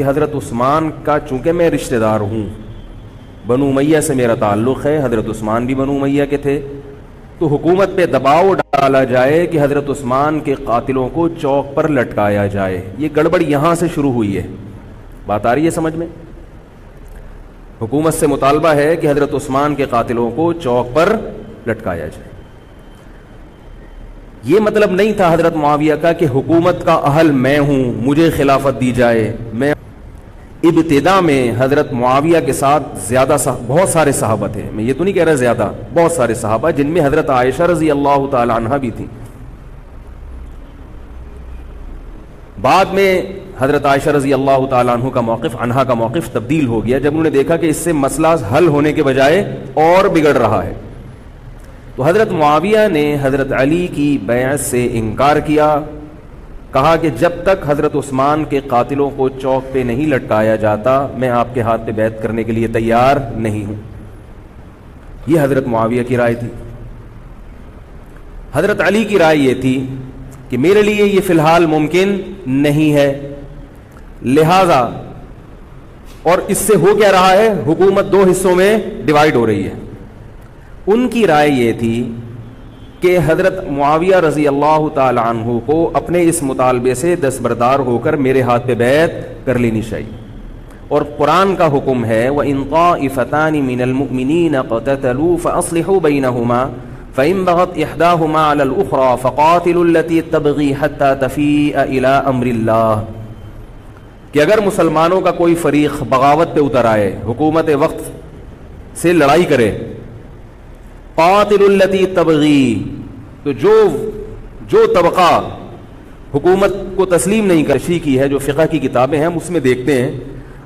حضرت عثمان کا چونکہ میں رشتہ دار ہوں، بنو امیہ سے میرا تعلق ہے، حضرت عثمان بھی بنو امیہ کے تھے، تو حکومت پہ دباؤ ڈالا جائے کہ حضرت عثمان کے قاتلوں کو چوک پر لٹکایا جائے۔ یہ گڑبڑ یہاں سے شروع ہوئی ہے۔ بات آ رہی ہے سمجھ میں؟ حکومت سے مطالبہ ہے کہ حضرت عثمان کے قاتلوں کو چوک پر لٹکایا جائے۔ یہ مطلب نہیں تھا حضرت معاویہ کا کہ حکومت کا اہل میں ہوں، مجھے خلافت دی جائے۔ میں ابتدا میں حضرت معاویہ کے ساتھ بہت سارے صحابہ تھے، میں یہ تو نہیں کہہ رہا زیادہ، بہت سارے صحابہ، جن میں حضرت عائشہ رضی اللہ تعالی عنہا بھی تھی۔ بعد میں حضرت عائشہ رضی اللہ تعالی عنہا کا موقف تبدیل ہو گیا، جب انہوں نے دیکھا کہ اس سے مسئلہ حل ہونے کے بجائے اور بگڑ رہا ہے، تو حضرت معاویہ نے حضرت علی کی بیعت سے انکار کیا، کہا کہ جب تک حضرت عثمان کے قاتلوں کو چوک پہ نہیں لٹکایا جاتا میں آپ کے ہاتھ پہ بیعت کرنے کے لیے تیار نہیں ہوں۔ یہ حضرت معاویہ کی رائے تھی۔ حضرت علی کی رائے یہ تھی کہ میرے لیے یہ فی الحال ممکن نہیں ہے، لہذا، اور اس سے ہو کیا رہا ہے، حکومت دو حصوں میں ڈیوائیڈ ہو رہی ہے۔ ان کی رائے یہ تھی کہ حضرت معاویہ رضی اللہ تعالی عنہ کو اپنے اس مطالبے سے دستبردار ہو کر میرے ہاتھ پہ بیعت کر لینی چاہیے، اور قرآن کا حکم ہے وَإِن طَائِفَتَانِ مِنَ الْمُؤْمِنِينَ اقْتَتَلُوا فَأَصْلِحُوا بَيْنَهُمَا فَإِن بَغَتْ إِحْدَاهُمَا عَلَى الْأُخْرَى فَقَاتِلُوا الَّتِي تَبْغِي حَتَّى تَفِيءَ إِلَى أَمْرِ اللَّهِ، کہ اگر مسلمانوں کا کوئی فریق بغاوت پہ اتر آئے، حکومت وقت سے لڑائی کرے، قاتل التی تبغی، تو جو طبقہ حکومت کو تسلیم نہیں کرشی کی ہے، جو فقہ کی کتابیں ہیں ہم اس میں دیکھتے ہیں،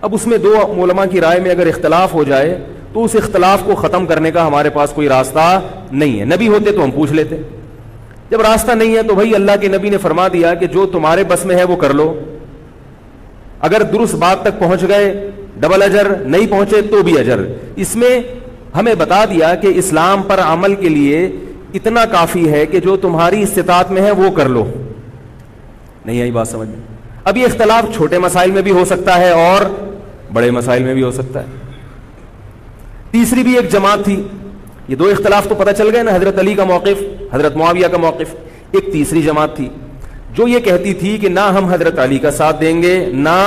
اب اس میں دو علماء کی رائے میں اگر اختلاف ہو جائے تو اس اختلاف کو ختم کرنے کا ہمارے پاس کوئی راستہ نہیں ہے۔ نبی ہوتے تو ہم پوچھ لیتے، جب راستہ نہیں ہے تو بھائی اللہ کے نبی نے فرما دیا کہ جو تمہارے بس میں ہے وہ کر لو، اگر درست بات تک پہنچ گئے ڈبل اجر، نہیں پہنچے تو بھی اجر۔ اس میں ہمیں بتا دیا کہ اسلام پر عمل کے لیے اتنا کافی ہے کہ جو تمہاری استطاعت میں ہے وہ کر لو۔ نہیں آئی بات سمجھ میں؟ اب یہ اختلاف چھوٹے مسائل میں بھی ہو سکتا ہے اور بڑے مسائل میں بھی ہو سکتا ہے۔ تیسری بھی ایک جماعت تھی، یہ دو اختلاف تو پتہ چل گئے نا، حضرت علی کا موقف، حضرت معاویہ کا موقف۔ ایک تیسری جماعت تھی جو یہ کہتی تھی کہ نہ ہم حضرت علی کا ساتھ دیں گے نہ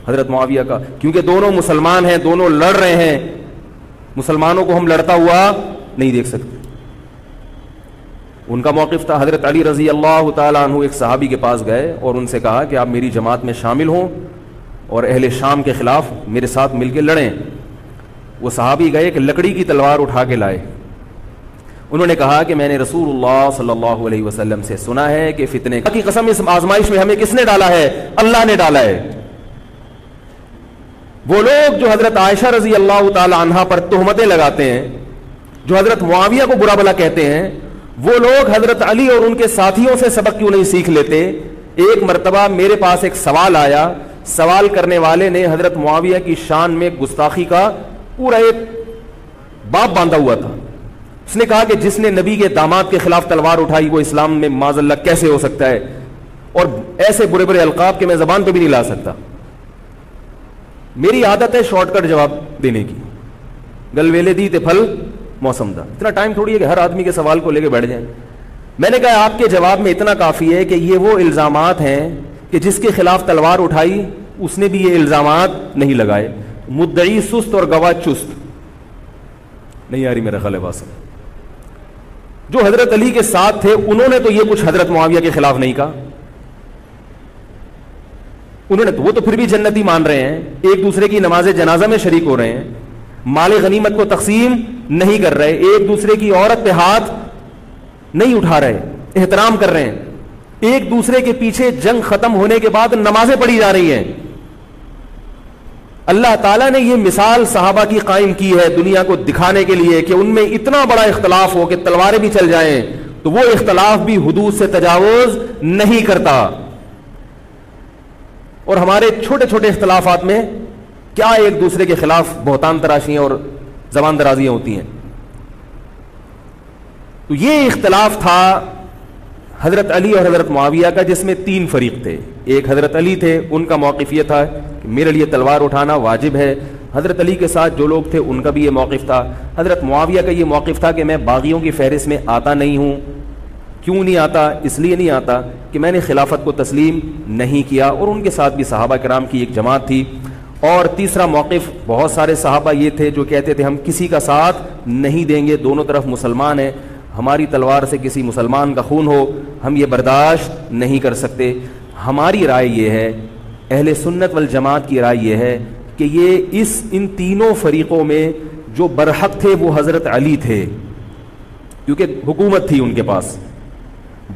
حضرت معاویہ کا، کیونکہ دونوں مسلمان ہیں، دونوں لڑ رہے ہیں، مسلمانوں کو ہم لڑتا ہوا نہیں دیکھ سکتے۔ ان کا موقف تھا حضرت علی رضی اللہ تعالیٰ عنہ ایک صحابی کے پاس گئے اور ان سے کہا کہ آپ میری جماعت میں شامل ہوں اور اہل شام کے خلاف میرے ساتھ مل کے لڑیں۔ وہ صحابی گئے کہ لکڑی کی تلوار اٹھا کے لائے۔ انہوں نے کہا کہ میں نے رسول اللہ صلی اللہ علیہ وسلم سے سنا ہے کہ فتنے کی قسم اس آزمائش میں ہمیں کس نے ڈالا ہے؟ اللہ نے ڈالا ہے۔ وہ لوگ جو حضرت عائشہ رضی اللہ تعالی عنہا پر تہمتیں لگاتے ہیں، جو حضرت معاویہ کو برا بھلا کہتے ہیں، وہ لوگ حضرت علی اور ان کے ساتھیوں سے سبق کیوں نہیں سیکھ لیتے؟ ایک مرتبہ میرے پاس ایک سوال آیا، سوال کرنے والے نے حضرت معاویہ کی شان میں گستاخی کا پورا ایک باب باندھا ہوا تھا۔ اس نے کہا کہ جس نے نبی کے داماد کے خلاف تلوار اٹھائی وہ اسلام میں معاذ اللہ کیسے ہو سکتا ہے، اور ایسے برے برے القاب کے میں زبان پہ بھی نہیں لا سکتا۔ میری عادت ہے شارٹ کٹ جواب دینے کی، گل ویلے دی تے پھل موسم دا، اتنا ٹائم تھوڑی ہے کہ ہر آدمی کے سوال کو لے کے بیٹھ جائیں۔ میں نے کہا آپ کے جواب میں اتنا کافی ہے کہ یہ وہ الزامات ہیں کہ جس کے خلاف تلوار اٹھائی اس نے بھی یہ الزامات نہیں لگائے، مدعی سست اور گواہ چست۔ نہیں آ رہی میرا خیال ہے بات؟ جو حضرت علی کے ساتھ تھے انہوں نے تو یہ کچھ حضرت معاویہ کے خلاف نہیں کہا، انہوں نے تو وہ تو پھر بھی جنتی مان رہے ہیں، ایک دوسرے کی نماز جنازہ میں شریک ہو رہے ہیں، مال غنیمت کو تقسیم نہیں کر رہے، ایک دوسرے کی عورت پہ ہاتھ نہیں اٹھا رہے، احترام کر رہے ہیں، ایک دوسرے کے پیچھے جنگ ختم ہونے کے بعد نمازیں پڑھی جا رہی ہیں۔ اللہ تعالیٰ نے یہ مثال صحابہ کی قائم کی ہے دنیا کو دکھانے کے لیے کہ ان میں اتنا بڑا اختلاف ہو کہ تلواریں بھی چل جائیں تو وہ اختلاف بھی حدود سے تجاوز نہیں کرتا، اور ہمارے چھوٹے چھوٹے اختلافات میں کیا ایک دوسرے کے خلاف بہتان تراشیاں اور زبان درازیاں ہوتی ہیں۔ تو یہ اختلاف تھا حضرت علی اور حضرت معاویہ کا، جس میں 3 فریق تھے. ایک حضرت علی تھے، ان کا موقف یہ تھا کہ میرے لیے تلوار اٹھانا واجب ہے. حضرت علی کے ساتھ جو لوگ تھے ان کا بھی یہ موقف تھا. حضرت معاویہ کا یہ موقف تھا کہ میں باغیوں کی فہرست میں آتا نہیں ہوں. کیوں نہیں آتا؟ اس لیے نہیں آتا کہ میں نے خلافت کو تسلیم نہیں کیا، اور ان کے ساتھ بھی صحابہ کرام کی ایک جماعت تھی. اور تیسرا موقف، بہت سارے صحابہ یہ تھے جو کہتے تھے ہم کسی کا ساتھ نہیں دیں گے، دونوں طرف مسلمان ہیں، ہماری تلوار سے کسی مسلمان کا خون ہو ہم یہ برداشت نہیں کر سکتے. ہماری رائے یہ ہے، اہل سنت والجماعت کی رائے یہ ہے کہ یہ ان تینوں فریقوں میں جو برحق تھے وہ حضرت علی تھے، کیونکہ حکومت تھی ان کے پاس.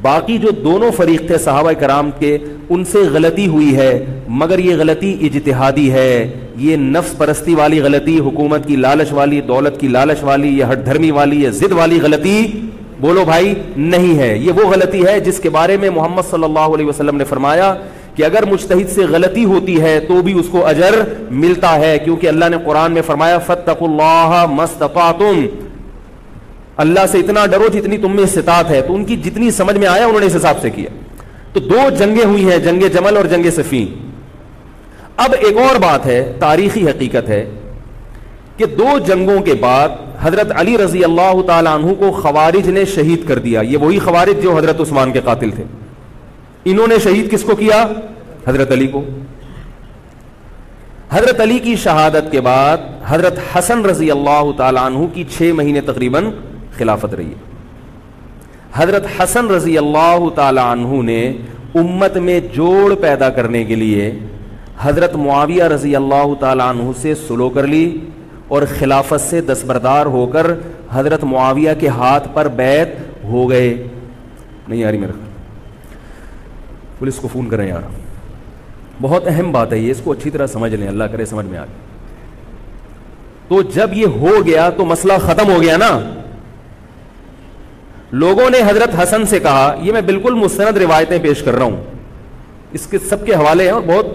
باقی جو دونوں فریق تھے صحابہ کرام کے، ان سے غلطی ہوئی ہے، مگر یہ غلطی اجتہادی ہے. یہ نفس پرستی والی غلطی، حکومت کی لالچ والی، دولت کی لالچ والی، یا ہٹ دھرمی والی یا ضد والی غلطی بولو بھائی نہیں ہے. یہ وہ غلطی ہے جس کے بارے میں محمد صلی اللہ علیہ وسلم نے فرمایا کہ اگر مجتہد سے غلطی ہوتی ہے تو بھی اس کو اجر ملتا ہے، کیونکہ اللہ نے قرآن میں فرمایا فاتقوا اللہ ما استطعتم، اللہ سے اتنا ڈرو جتنی تم میں استطاعت ہے. تو ان کی جتنی سمجھ میں آیا انہوں نے اس حساب سے کیا. تو 2 جنگیں ہوئی ہیں، جنگ جمل اور جنگ صفین. اب ایک اور بات ہے، تاریخی حقیقت ہے کہ 2 جنگوں کے بعد حضرت علی رضی اللہ تعالی عنہ کو خوارج نے شہید کر دیا. یہ وہی خوارج جو حضرت عثمان کے قاتل تھے. انہوں نے شہید کس کو کیا؟ حضرت علی کو. حضرت علی کی شہادت کے بعد حضرت حسن رضی اللہ تعالی عنہ کی 6 مہینے تقریباً خلافت رہی ہے. حضرت حسن رضی اللہ تعالی عنہ نے امت میں جوڑ پیدا کرنے کے لیے حضرت معاویہ رضی اللہ تعالی عنہ سے سلو کر لی اور خلافت سے دستبردار ہو کر حضرت معاویہ کے ہاتھ پر بیعت ہو گئے. نہیں آ رہی میرے خیال، پولیس کو فون کریں یار، بہت اہم بات ہے یہ، اس کو اچھی طرح سمجھ لیں، اللہ کرے سمجھ میں آ گئے. تو جب یہ ہو گیا تو مسئلہ ختم ہو گیا نا. لوگوں نے حضرت حسن سے کہا، یہ میں بالکل مستند روایتیں پیش کر رہا ہوں، اس کے سب کے حوالے ہیں، اور بہت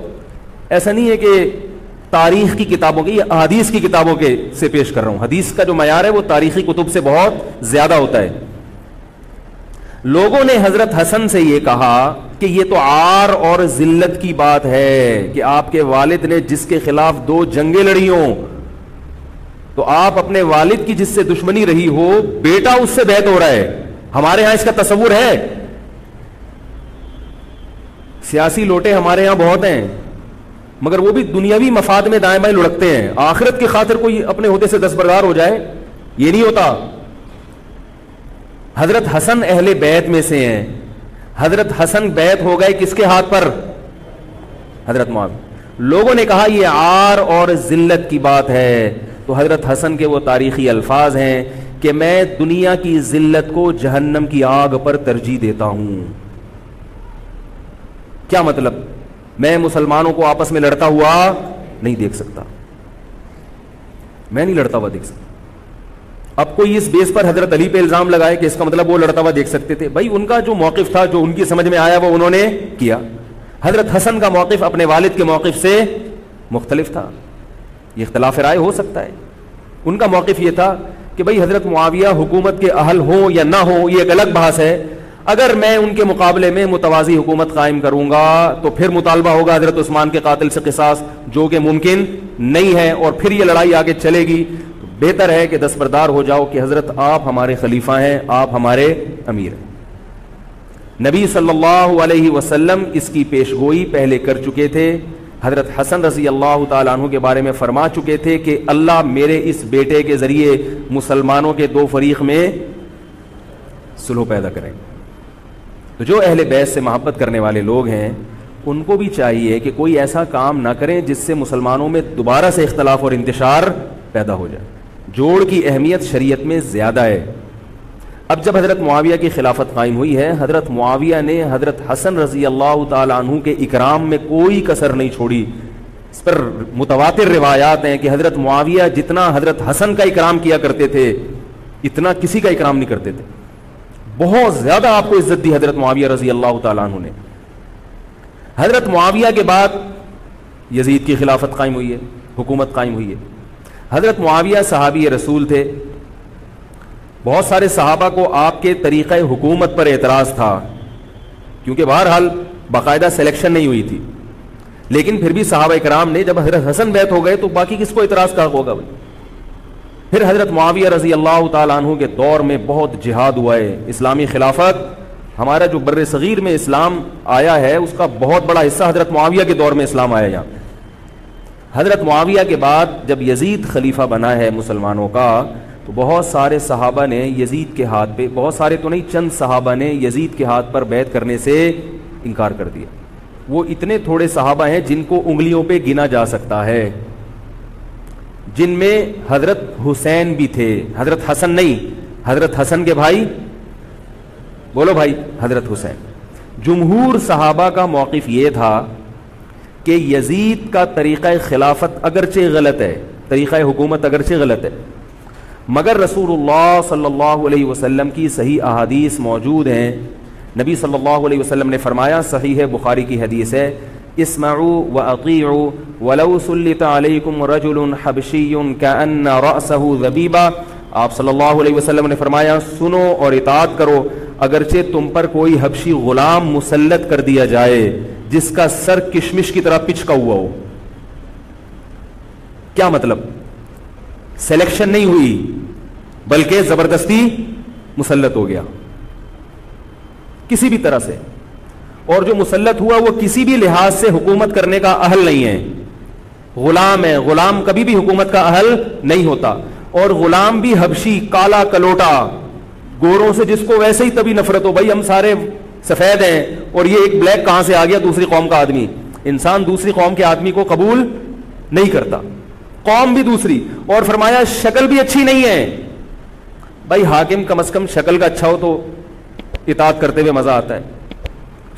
ایسا نہیں ہے کہ تاریخ کی کتابوں کے، یہ احادیث کی کتابوں کے سے پیش کر رہا ہوں. حدیث کا جو معیار ہے وہ تاریخی کتب سے بہت زیادہ ہوتا ہے. لوگوں نے حضرت حسن سے یہ کہا کہ یہ تو عار اور ذلت کی بات ہے کہ آپ کے والد نے جس کے خلاف 2 جنگیں لڑی ہوں، تو آپ اپنے والد کی جس سے دشمنی رہی ہو، بیٹا اس سے بیعت ہو رہا ہے. ہمارے ہاں اس کا تصور ہے. سیاسی لوٹے ہمارے ہاں بہت ہیں، مگر وہ بھی دنیاوی مفاد میں دائیں بائیں لڑکتے ہیں. آخرت کی خاطر کوئی اپنے عہدے سے دستبردار ہو جائے یہ نہیں ہوتا. حضرت حسن اہل بیت میں سے ہیں. حضرت حسن بیعت ہو گئے کس کے ہاتھ پر؟ حضرت معاویہ. لوگوں نے کہا یہ عار اور ذلت کی بات ہے. تو حضرت حسن کے وہ تاریخی الفاظ ہیں کہ میں دنیا کی ذلت کو جہنم کی آگ پر ترجیح دیتا ہوں. کیا مطلب؟ میں مسلمانوں کو آپس میں لڑتا ہوا نہیں دیکھ سکتا، میں نہیں لڑتا ہوا دیکھ سکتا. اب کوئی اس بیس پر حضرت علی پہ الزام لگائے کہ اس کا مطلب وہ لڑتا ہوا دیکھ سکتے تھے. بھائی ان کا جو موقف تھا، جو ان کی سمجھ میں آیا وہ انہوں نے کیا. حضرت حسن کا موقف اپنے والد کے موقف سے مختلف تھا. یہ اختلاف رائے ہو سکتا ہے. ان کا موقف یہ تھا کہ بھئی حضرت معاویہ حکومت کے اہل ہوں یا نہ ہوں یہ ایک الگ بحث ہے. اگر میں ان کے مقابلے میں متوازی حکومت قائم کروں گا تو پھر مطالبہ ہوگا حضرت عثمان کے قاتل سے قصاص، جو کہ ممکن نہیں ہے، اور پھر یہ لڑائی آگے چلے گی. بہتر ہے کہ دستبردار ہو جاؤ کہ حضرت آپ ہمارے خلیفہ ہیں، آپ ہمارے امیر ہیں. نبی صلی اللہ علیہ وسلم اس کی پیشگوئی پہلے کر چکے تھے. حضرت حسن رضی اللہ تعالیٰ عنہ کے بارے میں فرما چکے تھے کہ اللہ میرے اس بیٹے کے ذریعے مسلمانوں کے 2 فریق میں صلح پیدا کریں. تو جو اہل بیت سے محبت کرنے والے لوگ ہیں ان کو بھی چاہیے کہ کوئی ایسا کام نہ کریں جس سے مسلمانوں میں دوبارہ سے اختلاف اور انتشار پیدا ہو جائے. جوڑ کی اہمیت شریعت میں زیادہ ہے. اب جب حضرت معاویہ کی خلافت قائم ہوئی ہے، حضرت معاویہ نے حضرت حسن رضی اللہ تعالی عنہ کے اکرام میں کوئی کسر نہیں چھوڑی. اس پر متواتر روایات ہیں کہ حضرت معاویہ جتنا حضرت حسن کا اکرام کیا کرتے تھے اتنا کسی کا اکرام نہیں کرتے تھے. بہت زیادہ آپ کو عزت دی حضرت معاویہ رضی اللہ تعالی عنہ نے. حضرت معاویہ کے بعد یزید کی خلافت قائم ہوئی ہے، حکومت قائم ہوئی ہے. حضرت معاویہ صحابی رسول تھے. بہت سارے صحابہ کو آپ کے طریقہ حکومت پر اعتراض تھا کیونکہ بہرحال باقاعدہ سلیکشن نہیں ہوئی تھی. لیکن پھر بھی صحابہ کرام نے جب حضرت حسن بیعت ہو گئے تو باقی کس کو اعتراض کا حق ہوگا بھائی. پھر حضرت معاویہ رضی اللہ تعالیٰ عنہ کے دور میں بہت جہاد ہوا ہے. اسلامی خلافت, ہمارا جو بر صغیر میں اسلام آیا ہے اس کا بہت بڑا حصہ حضرت معاویہ کے دور میں اسلام آیا یہاں. حضرت معاویہ کے بعد جب یزید خلیفہ بنا ہے مسلمانوں کا, تو بہت سارے صحابہ نے یزید کے ہاتھ پہ, بہت سارے تو نہیں, چند صحابہ نے یزید کے ہاتھ پر بیعت کرنے سے انکار کر دیا. وہ اتنے تھوڑے صحابہ ہیں جن کو انگلیوں پہ گنا جا سکتا ہے, جن میں حضرت حسین بھی تھے, حضرت حسن نہیں, حضرت حسن کے بھائی, بولو بھائی, حضرت حسین. جمہور صحابہ کا موقف یہ تھا کہ یزید کا طریقہ خلافت اگرچہ غلط ہے, طریقہ حکومت اگرچہ غلط ہے, مگر رسول اللہ صلی اللہ علیہ وسلم کی صحیح احادیث موجود ہیں. نبی صلی اللہ علیہ وسلم نے فرمایا, صحیح بخاری کی حدیث ہے, اسمعوا واطیعوا ولو سلط علیکم رجل حبشی کأن رأسہ ذبیبہ. آپ صلی اللہ علیہ وسلم نے فرمایا, سنو اور اطاعت کرو اگرچہ تم پر کوئی حبشی غلام مسلط کر دیا جائے جس کا سر کشمش کی طرح پچکا ہوا ہو. کیا مطلب؟ سلیکشن نہیں ہوئی بلکہ زبردستی مسلط ہو گیا کسی بھی طرح سے, اور جو مسلط ہوا وہ کسی بھی لحاظ سے حکومت کرنے کا اہل نہیں ہے, غلام ہے. غلام کبھی بھی حکومت کا اہل نہیں ہوتا, اور غلام بھی حبشی, کالا کلوٹا, گوروں سے جس کو ویسے ہی تبھی نفرت ہو, بھائی ہم سارے سفید ہیں اور یہ ایک بلیک کہاں سے آ گیا دوسری قوم کا آدمی. انسان دوسری قوم کے آدمی کو قبول نہیں کرتا, قوم بھی دوسری. اور فرمایا شکل بھی اچھی نہیں ہے. بھائی حاکم کم از کم شکل کا اچھا ہو تو اطاعت کرتے ہوئے مزہ آتا ہے,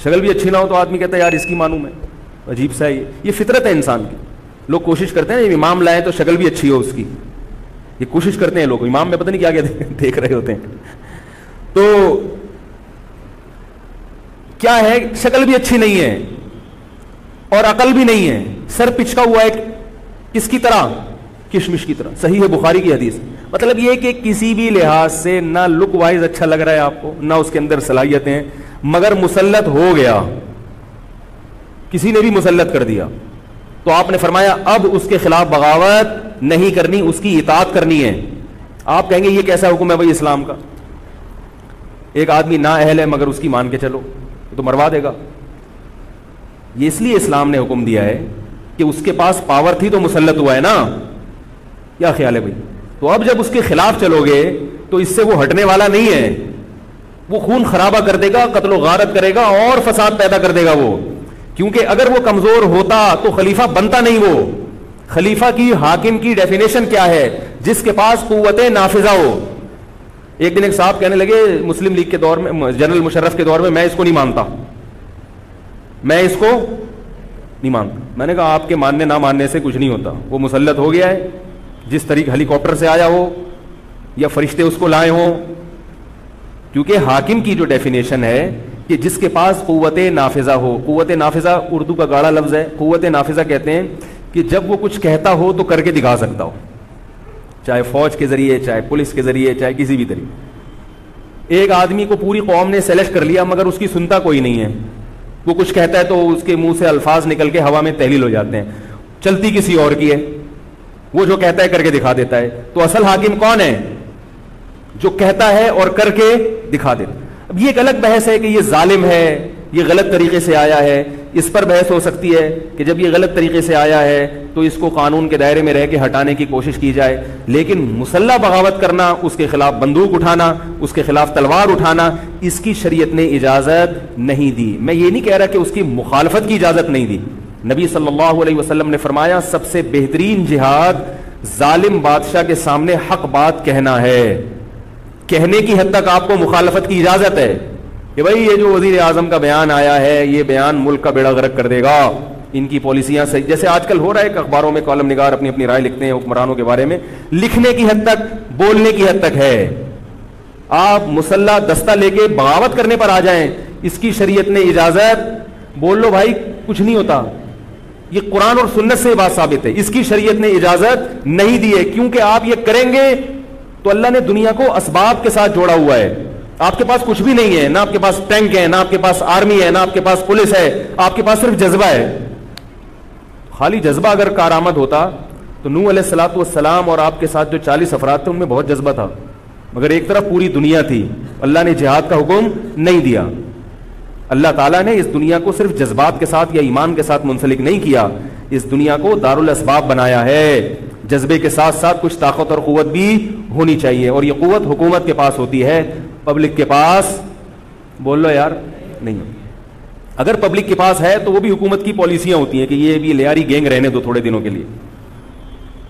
شکل بھی اچھی نہ ہو تو آدمی کہتا ہے یار اس کی مانوں میں, عجیب سا ہے یہ فطرت ہے انسان کی. لوگ کوشش کرتے ہیں امام لائیں تو شکل بھی اچھی ہو اس کی, یہ کوشش کرتے ہیں لوگ. امام میں پتہ نہیں کیا کیا دیکھ رہے ہوتے ہیں. تو کیا ہے, شکل بھی اچھی نہیں ہے اور عقل بھی نہیں ہے, سر پچکا ہوا ہے کس کی طرح, کشمش کی طرح. صحیح ہے بخاری کی حدیث. مطلب یہ کہ کسی بھی لحاظ سے نہ لک وائز اچھا لگ رہا ہے آپ کو, نہ اس کے اندر صلاحیتیں, مگر مسلط ہو گیا, کسی نے بھی مسلط کر دیا. تو آپ نے فرمایا اب اس کے خلاف بغاوت نہیں کرنی, اس کی اطاعت کرنی ہے. آپ کہیں گے یہ کیسا حکم ہے بھائی اسلام کا, ایک آدمی نا اہل ہے مگر اس کی مان کے چلو تو مروا دے گا. یہ اس لیے اسلام نے حکم دیا ہے کہ اس کے پاس پاور تھی تو مسلط ہوا ہے نا. کیا خیال ہے بھائی؟ تو اب جب اس کے خلاف چلو گے تو اس سے وہ ہٹنے والا نہیں ہے, وہ خون خرابہ کر دے گا, قتل و غارت کرے گا اور فساد پیدا کر دے گا وہ. کیونکہ اگر وہ کمزور ہوتا تو خلیفہ بنتا نہیں. وہ خلیفہ کی, حاکم کی ڈیفینیشن کیا ہے؟ جس کے پاس قوت نافذہ ہو. ایک دن ایک صاحب کہنے لگے مسلم لیگ کے دور میں, جنرل مشرف کے دور میں اس کو نہیں مانتا, میں اس کو نہیں مانتا. میں نے کہا آپ کے ماننے نہ ماننے سے کچھ نہیں ہوتا, وہ مسلط ہو گیا ہے, جس طریقے ہیلی کاپٹر سے آیا ہو یا فرشتے اس کو لائے ہوں. کیونکہ حاکم کی جو ڈیفینیشن ہے کہ جس کے پاس قوت نافذہ ہو. قوت نافذہ اردو کا گاڑا لفظ ہے. قوت نافذہ کہتے ہیں کہ جب وہ کچھ کہتا ہو تو کر کے دکھا سکتا ہو, چاہے فوج کے ذریعے, چاہے پولیس کے ذریعے, چاہے کسی بھی طریقے. ایک آدمی کو پوری قوم نے سلیکٹ کر لیا مگر اس کی سنتا کوئی نہیں ہے, وہ کچھ کہتا ہے تو اس کے منہ سے الفاظ نکل کے ہوا میں تحلیل ہو جاتے ہیں, چلتی کسی اور کی ہے, وہ جو کہتا ہے کر کے دکھا دیتا ہے. تو اصل حاکم کون ہے؟ جو کہتا ہے اور کر کے دکھا دیتا. اب یہ ایک الگ بحث ہے کہ یہ ظالم ہے, یہ غلط طریقے سے آیا ہے, اس پر بحث ہو سکتی ہے کہ جب یہ غلط طریقے سے آیا ہے تو اس کو قانون کے دائرے میں رہ کے ہٹانے کی کوشش کی جائے. لیکن مسلح بغاوت کرنا, اس کے خلاف بندوق اٹھانا, اس کے خلاف تلوار اٹھانا, اس کی شریعت نے اجازت نہیں دی. میں یہ نہیں کہہ رہا کہ اس کی مخالفت کی اجازت نہیں دی. نبی صلی اللہ علیہ وسلم نے فرمایا سب سے بہترین جہاد ظالم بادشاہ کے سامنے حق بات کہنا ہے. کہنے کی حد تک آپ کو مخالفت کی اجازت ہے کہ بھائی یہ جو وزیر اعظم کا بیان آیا ہے یہ بیان ملک کا بیڑا غرق کر دے گا, ان کی پالیسیاں صحیح, جیسے آج کل ہو رہا ہے کہ اخباروں میں کالم نگار اپنی اپنی رائے لکھتے ہیں حکمرانوں کے بارے میں. لکھنے کی حد تک, بولنے کی حد تک ہے. آپ مسلح دستہ لے کے بغاوت کرنے پر آ جائیں, اس کی شریعت نے اجازت, بول لو بھائی کچھ نہیں ہوتا. یہ قرآن اور سنت سے بات ثابت ہے, اس کی شریعت نے اجازت نہیں دی ہے. کیونکہ آپ یہ کریں گے تو اللہ نے دنیا کو اسباب کے ساتھ جوڑا ہوا ہے. آپ کے پاس کچھ بھی نہیں ہے, نہ آپ کے پاس ٹینک ہے, نہ آپ کے پاس آرمی ہے, نہ آپ کے پاس پولیس ہے, آپ کے پاس صرف جذبہ ہے. خالی جذبہ اگر کارآمد ہوتا تو نوح علیہ الصلوۃ والسلام اور آپ کے ساتھ جو 40 افراد تھے ان میں بہت جذبہ تھا, مگر ایک طرف پوری دنیا تھی. اللہ نے جہاد کا حکم نہیں دیا. اللہ تعالیٰ نے اس دنیا کو صرف جذبات کے ساتھ یا ایمان کے ساتھ منسلک نہیں کیا, اس دنیا کو دارالاسباب بنایا ہے. جذبے کے ساتھ ساتھ کچھ طاقت اور قوت بھی ہونی چاہیے, اور یہ قوت حکومت کے پاس ہوتی ہے, پبلک کے پاس بول لو یار نہیں. اگر پبلک کے پاس ہے تو وہ بھی حکومت کی پالیسیاں ہوتی ہیں کہ یہ بھی لیاری گینگ رہنے دو تھوڑے دنوں کے لیے,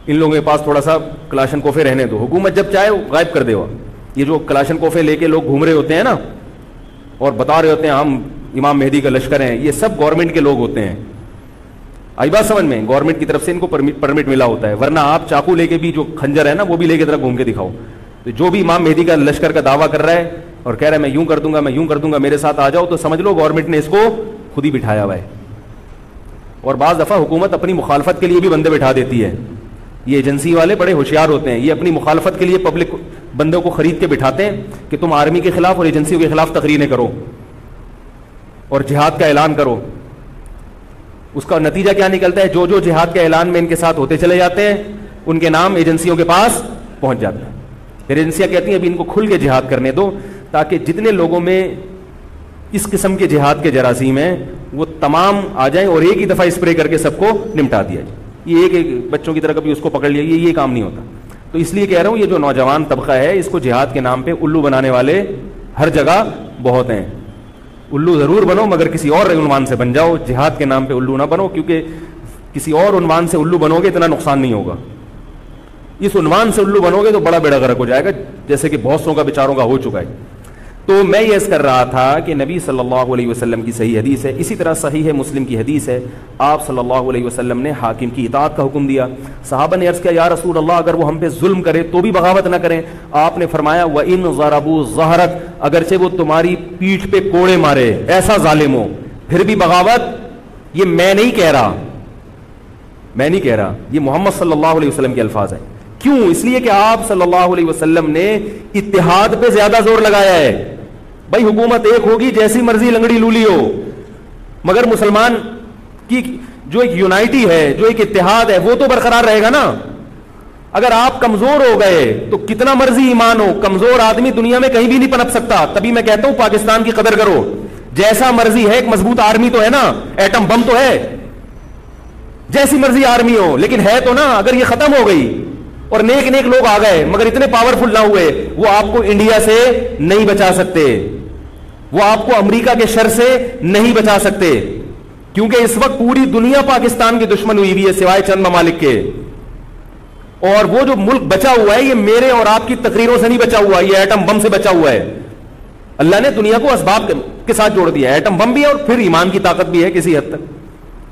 ان لوگوں کے پاس تھوڑا سا کلاشن کوفے رہنے دو, حکومت جب چاہے وہ غائب کر دے. یہ جو کلاشن کوفے لے کے لوگ گھوم رہے ہوتے ہیں نا اور بتا رہے ہوتے ہیں ہم امام مہدی کا لشکر ہیں, یہ سب گورنمنٹ کے لوگ ہوتے ہیں. آئی بات سمجھ میں, گورنمنٹ کی طرف سے ان کو پرمٹ ملا ہوتا ہے, ورنہ آپ چاقو لے کے بھی جو کھنجر ہے نا وہ بھی لے کے ذرا گھوم کے دکھاؤ. تو جو بھی امام مہدی کا لشکر کا دعویٰ کر رہا ہے اور کہہ رہا ہے میں یوں کر دوں گا, میں یوں کر دوں گا, میرے ساتھ آ جاؤ, تو سمجھ لو گورنمنٹ نے اس کو خود ہی بٹھایا ہوا ہے. اور بعض دفعہ حکومت اپنی مخالفت کے لیے بھی بندے بٹھا دیتی ہے. یہ ایجنسی والے بڑے ہوشیار ہوتے ہیں, یہ اپنی مخالفت کے لیے پبلک بندوں کو خرید کے بٹھاتے ہیں کہ تم آرمی کے خلاف اور ایجنسیوں کے خلاف تقریریں کرو اور جہاد کا اعلان کرو. اس کا نتیجہ کیا نکلتا ہے, جو جو جہاد کے اعلان میں ان کے ساتھ ہوتے چلے جاتے ہیں ان کے نام ایجنسیوں کے پاس پہنچ جاتے ہیں. پھر ایجنسیاں کہتی ہیں ابھی ان کو کھل کے جہاد کرنے دو, تاکہ جتنے لوگوں میں اس قسم کے جہاد کے جراثیم ہیں وہ تمام آ جائیں اور ایک ہی دفعہ اسپرے کر کے سب کو نمٹا دیا جائے. یہ ایک بچوں کی طرح کبھی اس کو پکڑ لیا, یہ کام نہیں ہوتا. تو اس لیے کہہ رہا ہوں یہ جو نوجوان طبقہ ہے اس کو جہاد کے نام پہ الو بنانے والے ہر جگہ بہت ہیں. الو ضرور بنو مگر کسی اور عنوان سے بن جاؤ, جہاد کے نام پہ الو نہ بنو, کیونکہ کسی اور عنوان سے الو بنو گے اتنا نقصان نہیں ہوگا. اس عنوان سے الو بنو گے تو بڑا بیڑا غرق ہو جائے گا, جیسے کہ بہت سو کا بیچاروں کا ہو چکا ہے. تو میں یہ عرض کر رہا تھا کہ نبی صلی اللہ علیہ وسلم کی صحیح حدیث ہے, اسی طرح صحیح ہے مسلم کی حدیث ہے, آپ صلی اللہ علیہ وسلم نے حاکم کی اطاعت کا حکم دیا. صحابہ نے عرض کیا یا رسول اللہ اگر وہ ہم پہ ظلم کرے تو بھی بغاوت نہ کریں. آپ نے فرمایا وَإِن ضَرَبُوا ظَهْرَكَ, اگرچہ وہ تمہاری پیٹھ پہ کوڑے مارے, ایسا ظالم ہو, پھر بھی بغاوت. یہ میں نہیں کہہ رہا, یہ محمد صلی اللہ علیہ وسلم کے الفاظ ہیں. کیوں؟ اس لیے کہ آپ صلی اللہ علیہ وسلم نے اتحاد پہ زیادہ زور لگایا ہے. بھائی حکومت ایک ہوگی جیسی مرضی لنگڑی لولی ہو, مگر مسلمان کی جو ایک یونائٹی ہے, جو ایک اتحاد ہے, وہ تو برقرار رہے گا نا. اگر آپ کمزور ہو گئے تو کتنا مرضی ایمان ہو, کمزور آدمی دنیا میں کہیں بھی نہیں پنپ سکتا. تبھی میں کہتا ہوں پاکستان کی قدر کرو, جیسا مرضی ہے, ایک مضبوط آرمی تو ہے نا, ایٹم بم تو ہے, جیسی مرضی آرمی ہو, لیکن ہے تو نا. اگر یہ ختم ہو گئی اور نیک نیک لوگ آ گئے مگر اتنے پاورفل نہ ہوئے, وہ آپ کو انڈیا سے نہیں بچا سکتے, وہ آپ کو امریکہ کے شر سے نہیں بچا سکتے, کیونکہ اس وقت پوری دنیا پاکستان کی دشمن ہوئی ہوئی ہے سوائے چند ممالک کے. اور وہ جو ملک بچا ہوا ہے یہ میرے اور آپ کی تقریروں سے نہیں بچا ہوا, یہ ایٹم بم سے بچا ہوا ہے. اللہ نے دنیا کو اسباب کے ساتھ جوڑ دیا ہے, ایٹم بم بھی ہے اور پھر ایمان کی طاقت بھی ہے کسی حد تک,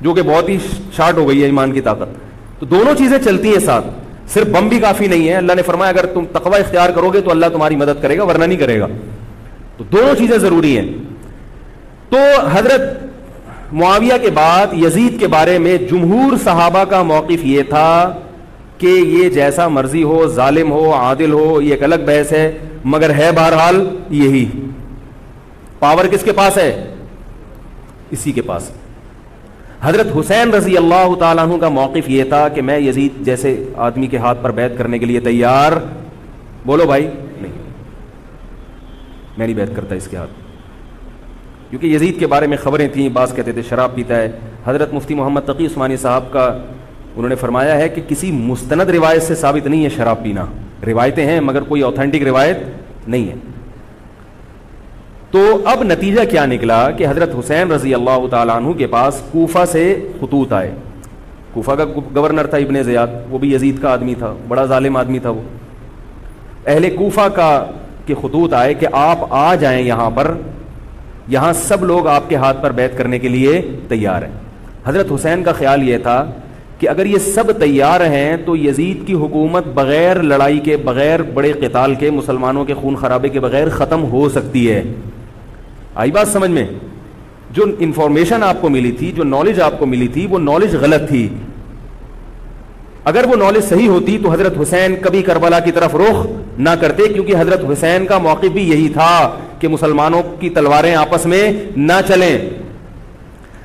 جو کہ بہت ہی شارٹ ہو گئی ہے ایمان کی طاقت. تو دونوں چیزیں چلتی ہیں ساتھ, صرف بم بھی کافی نہیں ہے. اللہ نے فرمایا اگر تم تقوی اختیار کرو گے تو اللہ تمہاری مدد کرے گا, ورنہ نہیں کرے گا. تو دونوں چیزیں ضروری ہیں. تو حضرت معاویہ کے بعد یزید کے بارے میں جمہور صحابہ کا موقف یہ تھا کہ یہ جیسا مرضی ہو, ظالم ہو, عادل ہو, یہ ایک الگ بحث ہے, مگر ہے بہرحال یہی. پاور کس کے پاس ہے؟ اسی کے پاس. حضرت حسین رضی اللہ تعالیٰ عنہ کا موقف یہ تھا کہ میں یزید جیسے آدمی کے ہاتھ پر بیعت کرنے کے لیے تیار, بولو بھائی, نہیں, میں نہیں بیعت کرتا اس کے ہاتھ. کیونکہ یزید کے بارے میں خبریں تھیں, بعض کہتے تھے شراب پیتا ہے. حضرت مفتی محمد تقی عثمانی صاحب کا انہوں نے فرمایا ہے کہ کسی مستند روایت سے ثابت نہیں ہے شراب پینا. روایتیں ہیں مگر کوئی اوتھینٹک روایت نہیں ہے. تو اب نتیجہ کیا نکلا کہ حضرت حسین رضی اللہ تعالیٰ عنہ کے پاس کوفہ سے خطوط آئے. کوفہ کا گورنر تھا ابن زیاد, وہ بھی یزید کا آدمی تھا, بڑا ظالم آدمی تھا وہ. اہل کوفہ کے خطوط آئے کہ آپ آ جائیں یہاں پر, یہاں سب لوگ آپ کے ہاتھ پر بیعت کرنے کے لیے تیار ہیں. حضرت حسین کا خیال یہ تھا کہ اگر یہ سب تیار ہیں تو یزید کی حکومت بغیر لڑائی کے, بغیر بڑے قتال کے, مسلمانوں کے خون خرابے کے بغیر ختم ہو سکتی ہے. آئی بات سمجھ میں؟ جو انفارمیشن آپ کو ملی تھی, جو نالج آپ کو ملی تھی, وہ نالج غلط تھی. اگر وہ نالج صحیح ہوتی تو حضرت حسین کبھی کربلا کی طرف رخ نہ کرتے, کیونکہ حضرت حسین کا موقف بھی یہی تھا کہ مسلمانوں کی تلواریں آپس میں نہ چلیں.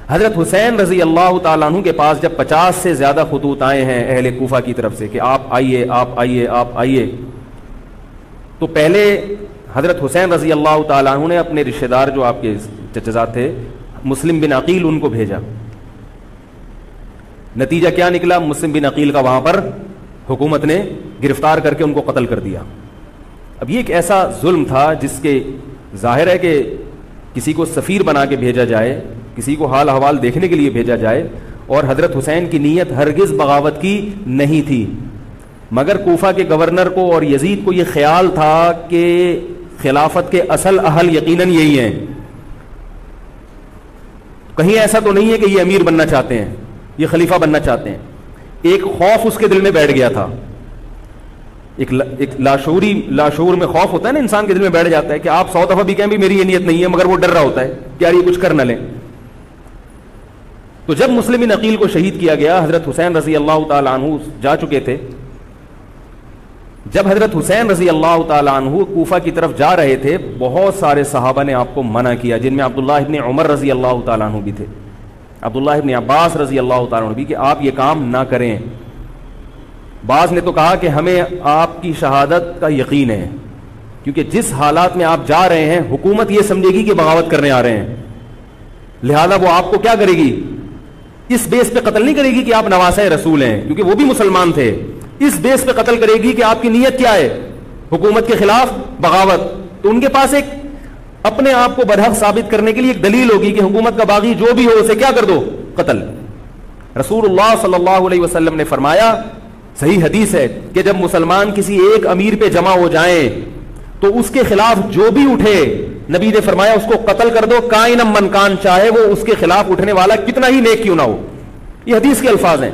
حضرت حسین رضی اللہ تعالیٰ عنہ کے پاس جب 50 سے زیادہ خطوط آئے ہیں اہل کوفہ کی طرف سے کہ آپ آئیے آپ آئیے آپ آئیے, تو پہلے حضرت حسین رضی اللہ تعالیٰ عنہ نے اپنے رشتہ دار جو آپ کے چچزاد تھے مسلم بن عقیل ان کو بھیجا. نتیجہ کیا نکلا؟ مسلم بن عقیل کا وہاں پر حکومت نے گرفتار کر کے ان کو قتل کر دیا. اب یہ ایک ایسا ظلم تھا جس کے ظاہر ہے کہ کسی کو سفیر بنا کے بھیجا جائے, کسی کو حال احوال دیکھنے کے لیے بھیجا جائے, اور حضرت حسین کی نیت ہرگز بغاوت کی نہیں تھی, مگر کوفہ کے گورنر کو اور یزید کو یہ خیال تھا کہ خلافت کے اصل اہل یقیناً یہی ہیں, کہیں ایسا تو نہیں ہے کہ یہ امیر بننا چاہتے ہیں, یہ خلیفہ بننا چاہتے ہیں. ایک خوف اس کے دل میں بیٹھ گیا تھا, ایک لاشعور میں خوف ہوتا ہے نا انسان کے دل میں بیٹھ جاتا ہے کہ آپ 100 دفعہ بھی کہیں بھی میری یہ نیت نہیں ہے, مگر وہ ڈر رہا ہوتا ہے کہ یار یہ کچھ کر نہ لیں. تو جب مسلم بن عقیل کو شہید کیا گیا, حضرت حسین رضی اللہ تعالیٰ عنہ جا چکے تھے. جب حضرت حسین رضی اللہ تعالیٰ عنہ کوفہ کی طرف جا رہے تھے, بہت سارے صحابہ نے آپ کو منع کیا, جن میں عبداللہ ابن عمر رضی اللہ تعالیٰ عنہ بھی تھے, عبداللہ ابن عباس رضی اللہ تعالیٰ عنہ بھی, کہ آپ یہ کام نہ کریں. بعض نے تو کہا کہ ہمیں آپ کی شہادت کا یقین ہے, کیونکہ جس حالات میں آپ جا رہے ہیں حکومت یہ سمجھے گی کہ بغاوت کرنے آ رہے ہیں, لہذا وہ آپ کو کیا کرے گی, اس بیس پہ قتل نہیں کرے گی کہ آپ نواسہ رسول ہیں, کیونکہ وہ بھی مسلمان تھے, اس بیس پہ قتل کرے گی کہ آپ کی نیت کیا ہے, حکومت کے خلاف بغاوت. تو ان کے پاس ایک اپنے آپ کو برحق ثابت کرنے کے لیے ایک دلیل ہوگی کہ حکومت کا باغی جو بھی ہو اسے کیا کر دو, قتل. رسول اللہ صلی اللہ علیہ وسلم نے فرمایا, صحیح حدیث ہے, کہ جب مسلمان کسی ایک امیر پہ جمع ہو جائیں تو اس کے خلاف جو بھی اٹھے, نبی نے فرمایا اس کو قتل کر دو, کائن من کان, چاہے وہ اس کے خلاف اٹھنے والا کتنا ہی نیک کیوں نہ ہو. یہ حدیث کے الفاظ ہیں.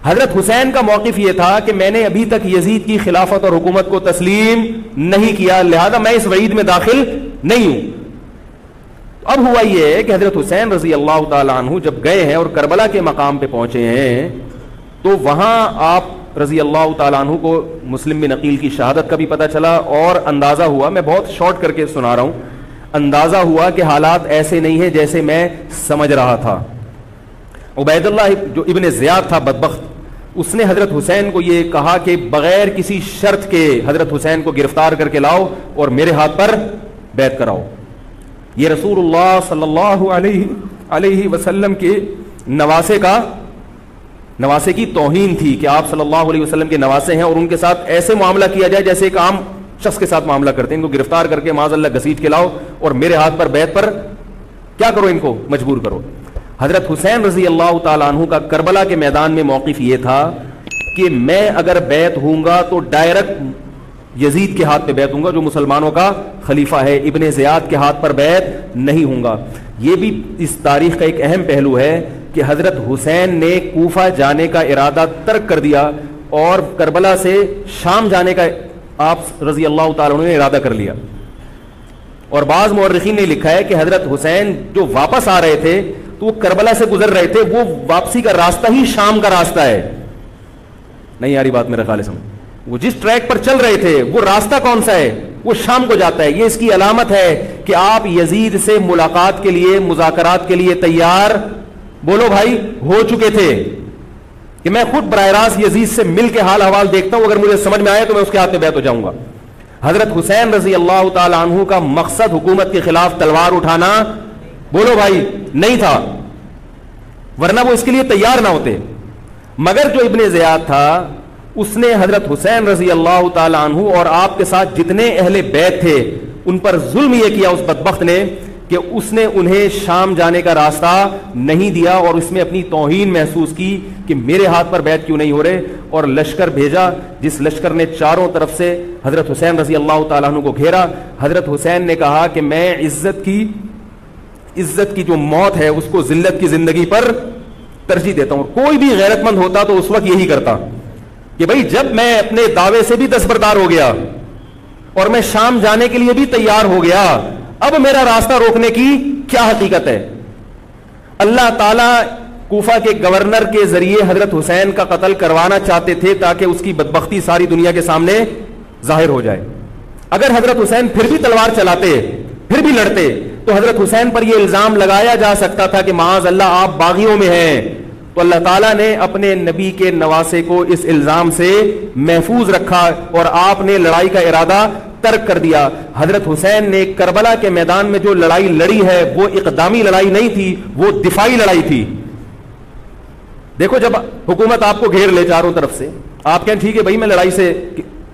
حضرت حسین کا موقف یہ تھا کہ میں نے ابھی تک یزید کی خلافت اور حکومت کو تسلیم نہیں کیا, لہذا میں اس وعید میں داخل نہیں ہوں. اب ہوا یہ ہے کہ حضرت حسین رضی اللہ تعالی عنہ جب گئے ہیں اور کربلا کے مقام پہ پہنچے ہیں, تو وہاں آپ رضی اللہ تعالیٰ عنہ کو مسلم بن عقیل کی شہادت کا بھی پتہ چلا, اور اندازہ ہوا, میں بہت شارٹ کر کے سنا رہا ہوں, اندازہ ہوا کہ حالات ایسے نہیں ہیں جیسے میں سمجھ رہا تھا. عبید اللہ جو ابن زیاد تھا بدبخت, اس نے حضرت حسین کو یہ کہا کہ بغیر کسی شرط کے حضرت حسین کو گرفتار کر کے لاؤ اور میرے ہاتھ پر بیعت کراؤ. یہ رسول اللہ صلی اللہ علیہ وسلم کے نواسے کی توہین تھی کہ آپ صلی اللہ علیہ وسلم کے نواسے ہیں اور ان کے ساتھ ایسے معاملہ کیا جائے جیسے ایک عام شخص کے ساتھ معاملہ کرتے ہیں. ان کو گرفتار کر کے معاذ اللہ گھسیٹ کے لاؤ اور میرے ہاتھ پر بیعت پر کیا کرو, ان کو مجبور کرو. حضرت حسین رضی اللہ تعالیٰ عنہ کا کربلا کے میدان میں موقف یہ تھا کہ میں اگر بیعت ہوں گا تو ڈائریکٹ یزید کے ہاتھ پہ بیعت ہوں گا جو مسلمانوں کا خلیفہ ہے, ابن زیاد کے ہاتھ پر بیعت نہیں ہوں گا. یہ بھی اس تاریخ کا ایک اہم پہلو ہے کہ حضرت حسین نے کوفہ جانے کا ارادہ ترک کر دیا اور کربلا سے شام جانے کا آپ رضی اللہ تعالیٰ عنہ نے ارادہ کر لیا. اور بعض مورخین نے لکھا ہے کہ حضرت حسین جو واپس آ رہے تھے تو وہ کربلا سے گزر رہے تھے, وہ واپسی کا راستہ ہی شام کا راستہ ہے. نہیں یاری بات میرا خیال ہے سمجھ, وہ جس ٹریک پر چل رہے تھے وہ راستہ کون سا ہے, وہ شام کو جاتا ہے. یہ اس کی علامت ہے کہ آپ یزید سے ملاقات کے لیے, مذاکرات کے لیے تیار, بولو بھائی, ہو چکے تھے کہ میں خود براہ راست یزید سے مل کے حال احوال دیکھتا ہوں, اگر مجھے سمجھ میں آئے تو میں اس کے ہاتھ میں بیعت ہو جاؤں گا. حضرت حسین رضی اللہ تعالی عنہ کا مقصد حکومت کے خلاف تلوار اٹھانا, بولو بھائی, نہیں تھا, ورنہ وہ اس کے لیے تیار نہ ہوتے. مگر جو ابن زیاد تھا اس نے حضرت حسین رضی اللہ تعالی عنہ اور آپ کے ساتھ جتنے اہل بیت تھے ان پر ظلم یہ کیا اس بدبخت نے کہ اس نے انہیں شام جانے کا راستہ نہیں دیا, اور اس میں اپنی توہین محسوس کی کہ میرے ہاتھ پر بیعت کیوں نہیں ہو رہے, اور لشکر بھیجا جس لشکر نے چاروں طرف سے حضرت حسین رضی اللہ تعالیٰ عنہ کو گھیرا. حضرت حسین نے کہا کہ میں عزت کی جو موت ہے اس کو ذلت کی زندگی پر ترجیح دیتا ہوں. کوئی بھی غیرت مند ہوتا تو اس وقت یہی کرتا کہ بھئی جب میں اپنے دعوے سے بھی دستبردار ہو گیا اور میں شام جانے کے لیے بھی تیار ہو گیا, اب میرا راستہ روکنے کی کیا حقیقت ہے. اللہ تعالیٰ کوفہ کے گورنر کے ذریعے حضرت حسین کا قتل کروانا چاہتے تھے تاکہ اس کی بدبختی ساری دنیا کے سامنے ظاہر ہو جائے. اگر حضرت حسین پھر بھی تلوار چلاتے, پھر بھی لڑتے, تو حضرت حسین پر یہ الزام لگایا جا سکتا تھا کہ معاذ اللہ آپ باغیوں میں ہیں. تو اللہ تعالیٰ نے اپنے نبی کے نواسے کو اس الزام سے محفوظ رکھا اور آپ نے لڑائی کا ارادہ ترک کر دیا. حضرت حسین نے کربلا کے میدان میں جو لڑائی لڑی ہے وہ اقدامی لڑائی نہیں تھی, وہ دفاعی لڑائی تھی. دیکھو جب حکومت آپ کو گھیر لے چاروں طرف سے, آپ کہیں ٹھیک ہے بھائی میں لڑائی سے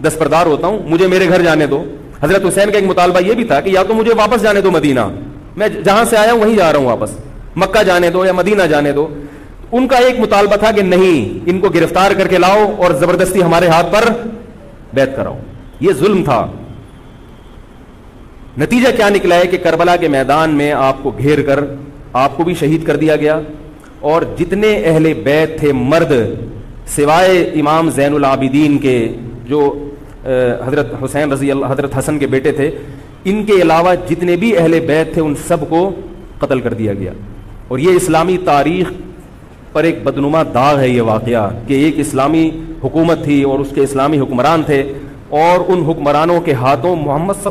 دستبردار ہوتا ہوں, مجھے میرے گھر جانے دو. حضرت حسین کا ایک مطالبہ یہ بھی تھا کہ یا تو مجھے واپس جانے دو مدینہ, میں جہاں سے آیا ہوں وہیں جا رہا ہوں واپس, مکہ جانے دو یا مدینہ جانے دو. ان کا ایک مطالبہ تھا کہ نہیں, ان کو گرفتار کر کے لاؤ اور زبردستی ہمارے ہاتھ پر بیعت کراؤ. یہ ظلم تھا. نتیجہ کیا نکلا ہے کہ کربلا کے میدان میں آپ کو گھیر کر آپ کو بھی شہید کر دیا گیا, اور جتنے اہل بیت تھے مرد سوائے امام زین العابدین کے جو حضرت حسین رضی اللہ, حضرت حسن کے بیٹے تھے, ان کے علاوہ جتنے بھی اہل بیت تھے ان سب کو قتل کر دیا گیا. اور یہ اسلامی تاریخ پر ایک بدنما داغ ہے یہ واقعہ کہ ایک اسلامی حکومت تھی اور اس کے اسلامی حکمران تھے, اور ان حکمرانوں کے ہاتھوں محمد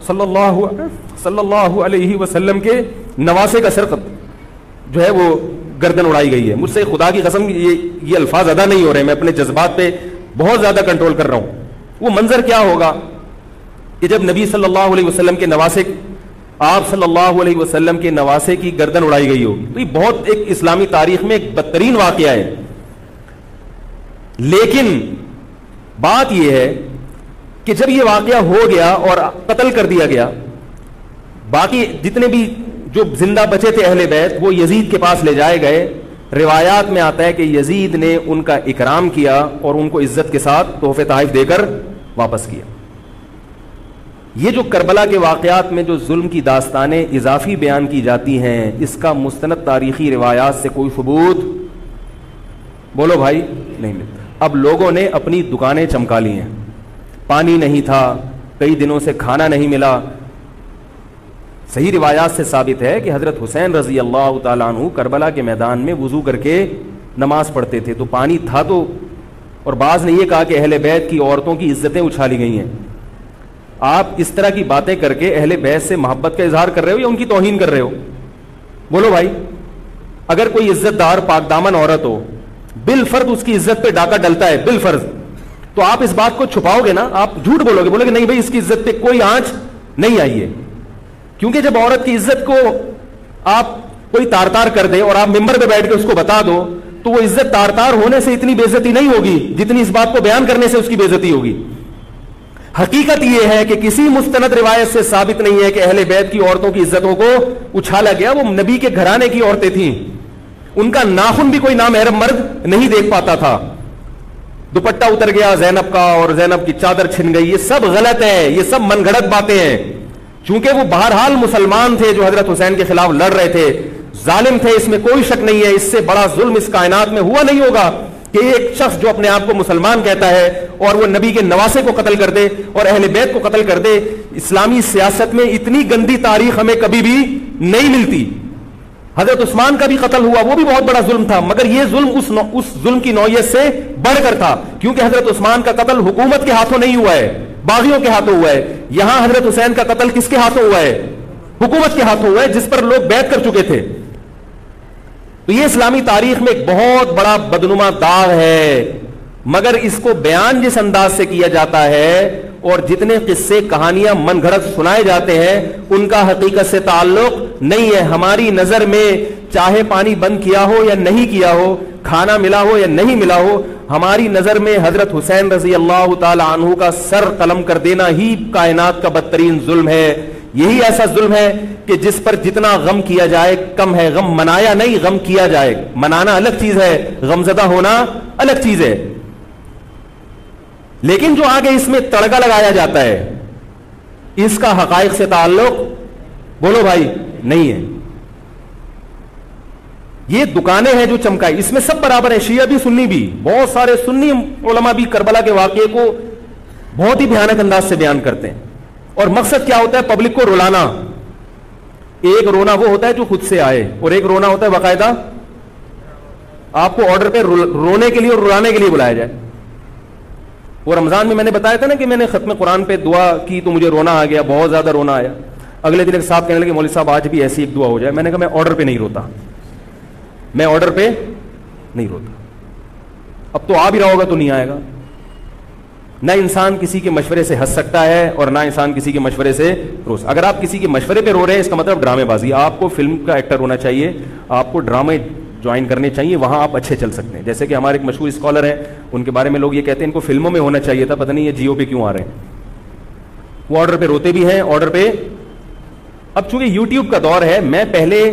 صلی اللہ علیہ وسلم کے نواسے کا سر جو ہے وہ گردن اڑائی گئی ہے. مجھ سے خدا کی قسم یہ الفاظ ادا نہیں ہو رہے, میں اپنے جذبات پہ بہت زیادہ کنٹرول کر رہا ہوں. وہ منظر کیا ہوگا کہ جب نبی صلی اللہ علیہ وسلم کے نواسے, آپ صلی اللہ علیہ وسلم کے نواسے کی گردن اڑائی گئی ہوگی. تو یہ بہت ایک اسلامی تاریخ میں ایک بدترین واقعہ ہے. لیکن بات یہ ہے کہ جب یہ واقعہ ہو گیا اور قتل کر دیا گیا, باقی جتنے بھی جو زندہ بچے تھے اہل بیت وہ یزید کے پاس لے جائے گئے. روایات میں آتا ہے کہ یزید نے ان کا اکرام کیا اور ان کو عزت کے ساتھ تحفے تحائف دے کر واپس کیا. یہ جو کربلا کے واقعات میں جو ظلم کی داستانیں اضافی بیان کی جاتی ہیں, اس کا مستند تاریخی روایات سے کوئی ثبوت بولو بھائی نہیں ملتا. اب لوگوں نے اپنی دکانیں چمکا لی ہیں, پانی نہیں تھا, کئی دنوں سے کھانا نہیں ملا. صحیح روایات سے ثابت ہے کہ حضرت حسین رضی اللہ تعالیٰ عنہ کربلا کے میدان میں وضو کر کے نماز پڑھتے تھے, تو پانی تھا تو. اور بعض نے یہ کہا کہ اہل بیت کی عورتوں کی عزتیں اچھالی گئی ہیں. آپ اس طرح کی باتیں کر کے اہل بیت سے محبت کا اظہار کر رہے ہو یا ان کی توہین کر رہے ہو؟ بولو بھائی. اگر کوئی عزت دار پاک دامن عورت ہو, بالفرض اس کی عزت پہ ڈاکہ ڈلتا ہے بالفرض, تو آپ اس بات کو چھپاؤ گے نا, آپ جھوٹ بولو گے, بولو گے نہیں بھائی اس کی عزت پہ کوئی آنچ نہیں آئی ہے. کیونکہ جب عورت کی عزت کو آپ کوئی تار تار کر دے اور آپ ممبر پہ بیٹھ کے اس کو بتا دو, تو وہ عزت تار تار ہونے سے اتنی بے عزتی نہیں ہوگی جتنی اس بات کو بیان کرنے سے اس کی بے عزتی ہوگی. حقیقت یہ ہے کہ کسی مستند روایت سے ثابت نہیں ہے کہ اہل بیت کی عورتوں کی عزتوں کو اچھالا گیا. وہ نبی کے گھرانے کی عورتیں تھیں, ان کا ناخن بھی کوئی نامحرم مرد نہیں دیکھ پاتا تھا. دوپٹہ اتر گیا زینب کا اور زینب کی چادر چھن گئی, یہ سب غلط ہے, یہ سب من گھڑت باتیں ہیں. چونکہ وہ بہرحال مسلمان تھے جو حضرت حسین کے خلاف لڑ رہے تھے, ظالم تھے, اس میں کوئی شک نہیں ہے. اس سے بڑا ظلم اس کائنات میں ہوا نہیں ہوگا کہ ایک شخص جو اپنے آپ کو مسلمان کہتا ہے اور وہ نبی کے نواسے کو قتل کر دے اور اہل بیت کو قتل کر دے. اسلامی سیاست میں اتنی گندی تاریخ ہمیں کبھی بھی نہیں ملتی. حضرت عثمان کا بھی قتل ہوا, وہ بھی بہت بڑا ظلم تھا, مگر یہ ظلم اس ظلم کی نوعیت سے بڑھ کر تھا, کیونکہ حضرت عثمان کا قتل حکومت کے ہاتھوں نہیں ہوا ہے, باغیوں کے ہاتھوں ہوا ہے. یہاں حضرت حسین کا قتل کس کے ہاتھوں ہوا ہے؟ حکومت کے ہاتھوں ہوا ہے, جس پر لوگ بیعت کر چکے تھے. تو یہ اسلامی تاریخ میں ایک بہت بڑا بدنما داغ ہے, مگر اس کو بیان جس انداز سے کیا جاتا ہے اور جتنے قصے کہانیاں من گھڑت سنائے جاتے ہیں ان کا حقیقت سے تعلق نہیں ہے. ہماری نظر میں چاہے پانی بند کیا ہو یا نہیں کیا ہو, کھانا ملا ہو یا نہیں ملا ہو, ہماری نظر میں حضرت حسین رضی اللہ تعالی عنہ کا سر قلم کر دینا ہی کائنات کا بدترین ظلم ہے. یہی ایسا ظلم ہے کہ جس پر جتنا غم کیا جائے کم ہے. غم منایا نہیں, غم کیا جائے. منانا الگ چیز ہے, غمزدہ ہونا الگ چیز ہے. لیکن جو آگے اس میں تڑکا لگایا جاتا ہے اس کا حقائق سے تعلق بولو بھائی نہیں ہے. یہ دکانیں ہیں جو چمکائی, اس میں سب برابر ہیں, شیعہ بھی سنی بھی. بہت سارے سنی علماء بھی کربلا کے واقعے کو بہت ہی بھیانک انداز سے بیان کرتے ہیں, اور مقصد کیا ہوتا ہے؟ پبلک کو رلانا. ایک رونا وہ ہوتا ہے جو خود سے آئے, اور ایک رونا ہوتا ہے باقاعدہ آپ کو آرڈر پہ رونے کے لیے اور رلانے کے لیے بلایا جائے. وہ رمضان میں نے بتایا تھا نا کہ میں نے ختم قرآن پہ دعا کی تو مجھے رونا آ گیا, بہت زیادہ رونا آیا. اگلے دن ایک صاحب کہنے لگے مولوی صاحب آج بھی ایسی ایک دعا ہو جائے. میں نے کہا میں آرڈر پہ نہیں روتا, میں آرڈر پہ نہیں روتا. اب تو آ بھی رہا ہوگا تو نہیں آئے گا. نہ انسان کسی کے مشورے سے ہنس سکتا ہے اور نہ انسان کسی کے مشورے سے رو سکتا. اگر آپ کسی کے مشورے پہ رو رہے ہیں اس کا مطلب ڈرامے بازی. آپ کو فلم کا ایکٹر ہونا چاہیے, آپ کو ڈرامے جوائن کرنے چاہیے, وہاں آپ اچھے چل سکتے ہیں. جیسے کہ ہمارے ایک مشہور اسکالر ہیں, ان کے بارے میں لوگ یہ کہتے ہیں ان کو فلموں میں ہونا چاہیے تھا, پتہ نہیں یہ جیو پہ کیوں آ رہے ہیں. وہ آرڈر پہ روتے بھی ہیں, آرڈر پہ. اب چونکہ یوٹیوب کا دور ہے, میں پہلے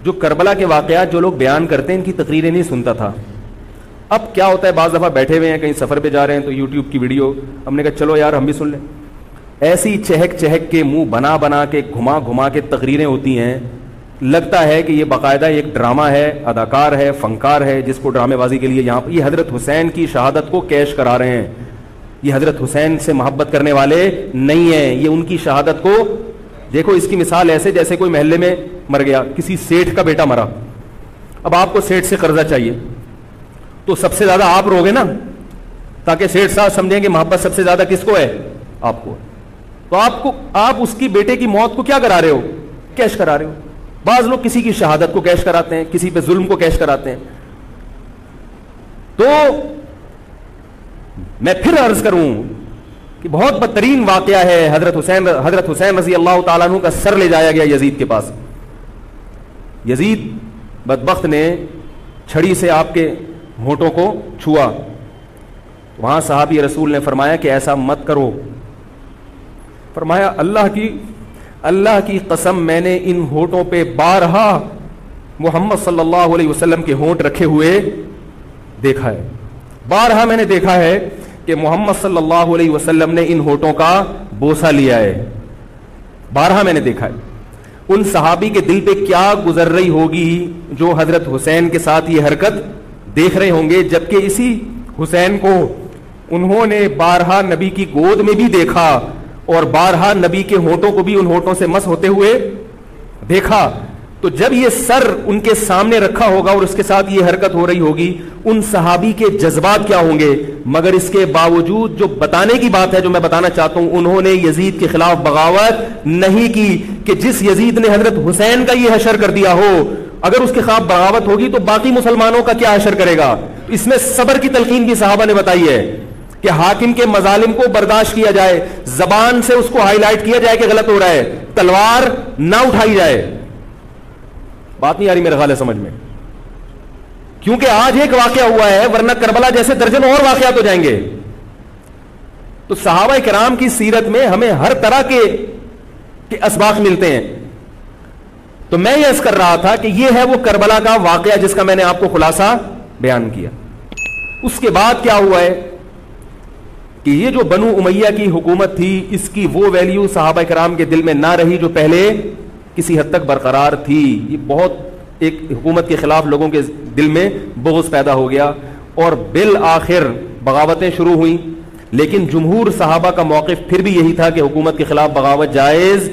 جو کربلا کے واقعات جو لوگ بیان کرتے ہیں ان کی تقریریں نہیں سنتا تھا. اب کیا ہوتا ہے, بعض دفعہ بیٹھے ہوئے ہیں کہیں سفر پہ جا رہے ہیں تو یوٹیوب کی ویڈیو, ہم نے کہا چلو یار ہم بھی سن لیں. ایسی چہک چہک کے منہ بنا بنا کے گھما گھما کے تقریریں ہوتی ہیں, لگتا ہے کہ یہ باقاعدہ ایک ڈرامہ ہے, اداکار ہے, فنکار ہے جس کو ڈرامے بازی کے لیے یہاں یہ حضرت حسین کی شہادت کو کیش کرا رہے ہیں. یہ حضرت حسین سے محبت کرنے والے نہیں ہیں, یہ ان کی شہادت کو. دیکھو اس کی مثال ایسے جیسے کوئی محلے میں مر گیا, کسی سیٹھ کا بیٹا مرا, اب آپ کو سیٹھ سے قرضہ چاہیے تو سب سے زیادہ آپ روگے نا, تاکہ سیٹھ صاحب سمجھیں کہ محبت سب سے زیادہ کس کو ہے, آپ کو. تو آپ اس کی بیٹے کی موت کو کیا کرا رہے ہو, کیش کرا رہے ہو. بعض لوگ کسی کی شہادت کو کیش کراتے ہیں, کسی پہ ظلم کو کیش کراتے ہیں. تو میں پھر عرض کروں کہ بہت بدترین واقعہ ہے. حضرت حسین رضی اللہ تعالیٰ عنہ کا سر لے جایا گیا یزید کے پاس. یزید بدبخت نے چھڑی سے آپ کے ہونٹوں کو چھوا. وہاں صحابی رسول نے فرمایا کہ ایسا مت کرو. فرمایا اللہ کی قسم میں نے ان ہونٹوں پہ بارہا محمد صلی اللہ علیہ وسلم کے ہونٹ رکھے ہوئے دیکھا ہے. بارہا میں نے دیکھا ہے کہ محمد صلی اللہ علیہ وسلم نے ان ہونٹوں کا بوسہ لیا ہے. بارہا میں نے دیکھا ہے. ان صحابی کے دل پہ کیا گزر رہی ہوگی جو حضرت حسین کے ساتھ یہ حرکت دیکھ رہے ہوں گے, جبکہ اسی حسین کو انہوں نے بارہا نبی کی گود میں بھی دیکھا اور بارہا نبی کے ہونٹوں کو بھی ان ہونٹوں سے مس ہوتے ہوئے دیکھا. تو جب یہ سر ان کے سامنے رکھا ہوگا اور اس کے ساتھ یہ حرکت ہو رہی ہوگی, ان صحابی کے جذبات کیا ہوں گے. مگر اس کے باوجود جو بتانے کی بات ہے, جو میں بتانا چاہتا ہوں, انہوں نے یزید کے خلاف بغاوت نہیں کی کہ جس یزید نے حضرت حسین کا یہ حشر کر دیا ہو, اگر اس کے خلاف بغاوت ہوگی تو باقی مسلمانوں کا کیا حشر کرے گا. اس میں صبر کی تلقین بھی صحابہ نے بتائی ہے کہ حاکم کے مظالم کو برداشت کیا جائے, زبان سے اس کو ہائی لائٹ کیا جائے کہ غلط ہو رہا ہے, تلوار نہ اٹھائی جائے. بات نہیں آ رہی میرے خیال ہے سمجھ میں, کیونکہ آج ایک واقعہ ہوا ہے ورنہ کربلا جیسے درجنوں اور واقعات ہو جائیں گے. تو صحابہ کرام کی سیرت میں ہمیں ہر طرح کے اسباق ملتے ہیں. تو میں یہ عرض کر رہا تھا کہ یہ ہے وہ کربلا کا واقعہ جس کا میں نے آپ کو خلاصہ بیان کیا. اس کے بعد کیا ہوا ہے کہ یہ جو بنو امیہ کی حکومت تھی, اس کی وہ ویلیو صحابہ کرام کے دل میں نہ رہی جو پہلے کسی حد تک برقرار تھی. یہ بہت ایک حکومت کے خلاف لوگوں کے دل میں بغض پیدا ہو گیا اور بالآخر بغاوتیں شروع ہوئیں. لیکن جمہور صحابہ کا موقف پھر بھی یہی تھا کہ حکومت کے خلاف بغاوت جائز,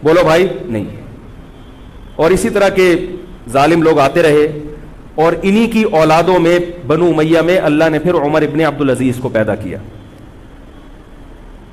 بولو بھائی, نہیں. اور اسی طرح کے ظالم لوگ آتے رہے اور انہی کی اولادوں میں بنو امیہ میں اللہ نے پھر عمر ابن عبدالعزیز کو پیدا کیا.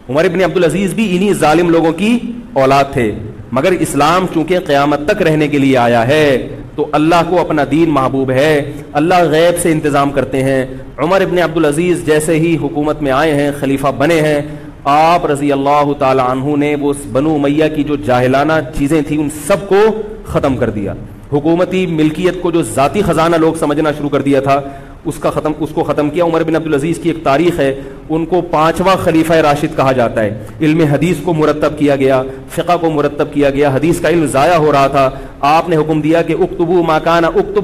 عمر ابن عبدالعزیز بھی انہی ظالم لوگوں کی اولاد تھے, مگر اسلام چونکہ قیامت تک رہنے کے لیے آیا ہے تو اللہ کو اپنا دین محبوب ہے, اللہ غیب سے انتظام کرتے ہیں. عمر ابن عبدالعزیز جیسے ہی حکومت میں آئے ہیں, خلیفہ بنے ہیں, آپ رضی اللہ تعالی عنہ نے وہ بنو امیہ کی جو جاہلانہ چیزیں تھیں ان سب کو ختم کر دیا. حکومتی ملکیت کو جو ذاتی خزانہ لوگ سمجھنا شروع کر دیا تھا اس کو ختم کیا. عمر بن عبدالعزیز کی ایک تاریخ ہے, ان کو 5واں خلیفہ راشد کہا جاتا ہے. علم حدیث کو مرتب کیا گیا, فقہ کو مرتب کیا گیا, حدیث کا علم ضائع ہو رہا تھا. آپ نے حکم دیا کہ اکتب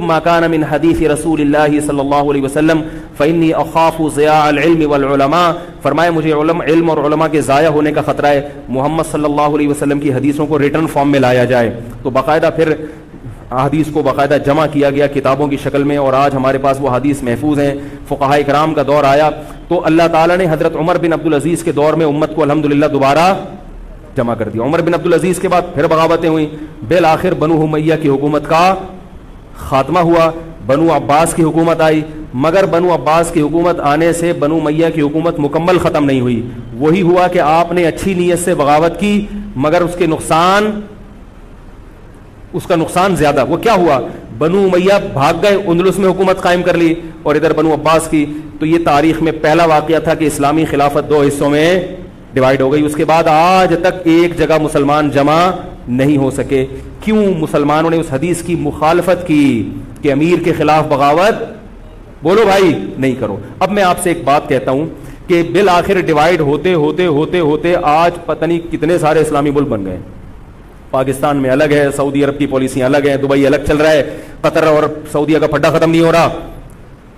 ما کان من حدیث رسول اللہ صلی اللہ علیہ وسلم فانی اخاف ضیاع العلم والعلماء. فرمایا مجھے علم اور علماء کے ضائع ہونے کا خطرہ ہے, محمد صلی اللہ علیہ وسلم کی حدیثوں کو ریٹن فارم میں لایا جائے. تو باقاعدہ پھر حدیث کو باقاعدہ جمع کیا گیا کتابوں کی شکل میں, اور آج ہمارے پاس وہ حدیث محفوظ ہیں. فقہاء کرام کا دور آیا تو اللہ تعالیٰ نے حضرت عمر بن عبدالعزیز کے دور میں امت کو الحمدللہ دوبارہ جمع کر دیا. عمر بن عبدالعزیز کے بعد پھر بغاوتیں ہوئیں, بالآخر بنو امیہ کی حکومت کا خاتمہ ہوا, بنو عباس کی حکومت آئی, مگر بنو عباس کی حکومت آنے سے بنو امیہ کی حکومت مکمل ختم نہیں ہوئی. وہی ہوا کہ آپ نے اچھی نیت سے بغاوت کی مگر اس کا نقصان زیادہ. وہ کیا ہوا؟ بنو امیہ بھاگ گئے, اندلس میں حکومت قائم کر لی, اور ادھر بنو عباس کی. تو یہ تاریخ میں پہلا واقعہ تھا کہ اسلامی خلافت دو حصوں میں ڈیوائیڈ ہو گئی. اس کے بعد آج تک ایک جگہ مسلمان جمع نہیں ہو سکے. کیوں؟ مسلمانوں نے اس حدیث کی مخالفت کی کہ امیر کے خلاف بغاوت بولو بھائی نہیں کرو. اب میں آپ سے ایک بات کہتا ہوں کہ بالآخر ڈیوائیڈ ہوتے ہوتے ہوتے ہوتے آج پتہ نہیں کتنے سارے اسلامی ملک بن گئے. پاکستان میں الگ ہے, سعودی عرب کی پالیسیاں الگ ہیں, دبئی الگ چل رہا ہے, قطر اور سعودیہ کا پھڈا ختم نہیں ہو رہا.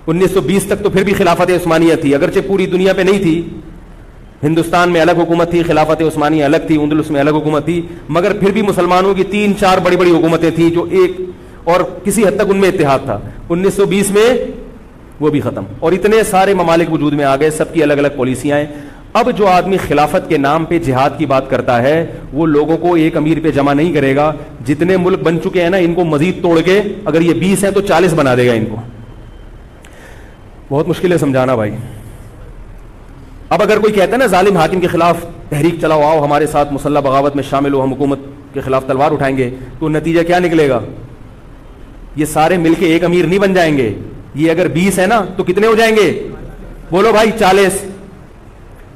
1920 تک تو پھر بھی خلافت عثمانیہ تھی, اگرچہ پوری دنیا پہ نہیں تھی. ہندوستان میں الگ حکومت تھی, خلافت عثمانیہ الگ تھی, اندلس میں الگ حکومت تھی, مگر پھر بھی مسلمانوں کی 3-4 بڑی بڑی حکومتیں تھیں جو ایک اور کسی حد تک ان میں اتحاد تھا. 1920 میں وہ بھی ختم, اور اتنے سارے ممالک وجود میں آ گئے, سب کی الگ الگ پالیسیاں ہیں. اب جو آدمی خلافت کے نام پہ جہاد کی بات کرتا ہے وہ لوگوں کو ایک امیر پہ جمع نہیں کرے گا. جتنے ملک بن چکے ہیں نا, ان کو مزید توڑ کے, اگر یہ 20 ہیں تو 40 بنا دے گا ان کو. بہت مشکل ہے سمجھانا بھائی. اب اگر کوئی کہتا ہے نا ظالم حاکم کے خلاف تحریک چلاؤ, آؤ ہمارے ساتھ مسلح بغاوت میں شامل ہو, ہم حکومت کے خلاف تلوار اٹھائیں گے, تو نتیجہ کیا نکلے گا؟ یہ سارے مل کے ایک امیر نہیں بن جائیں گے. یہ اگر 20 ہے نا تو کتنے ہو جائیں گے؟ بولو بھائی 40.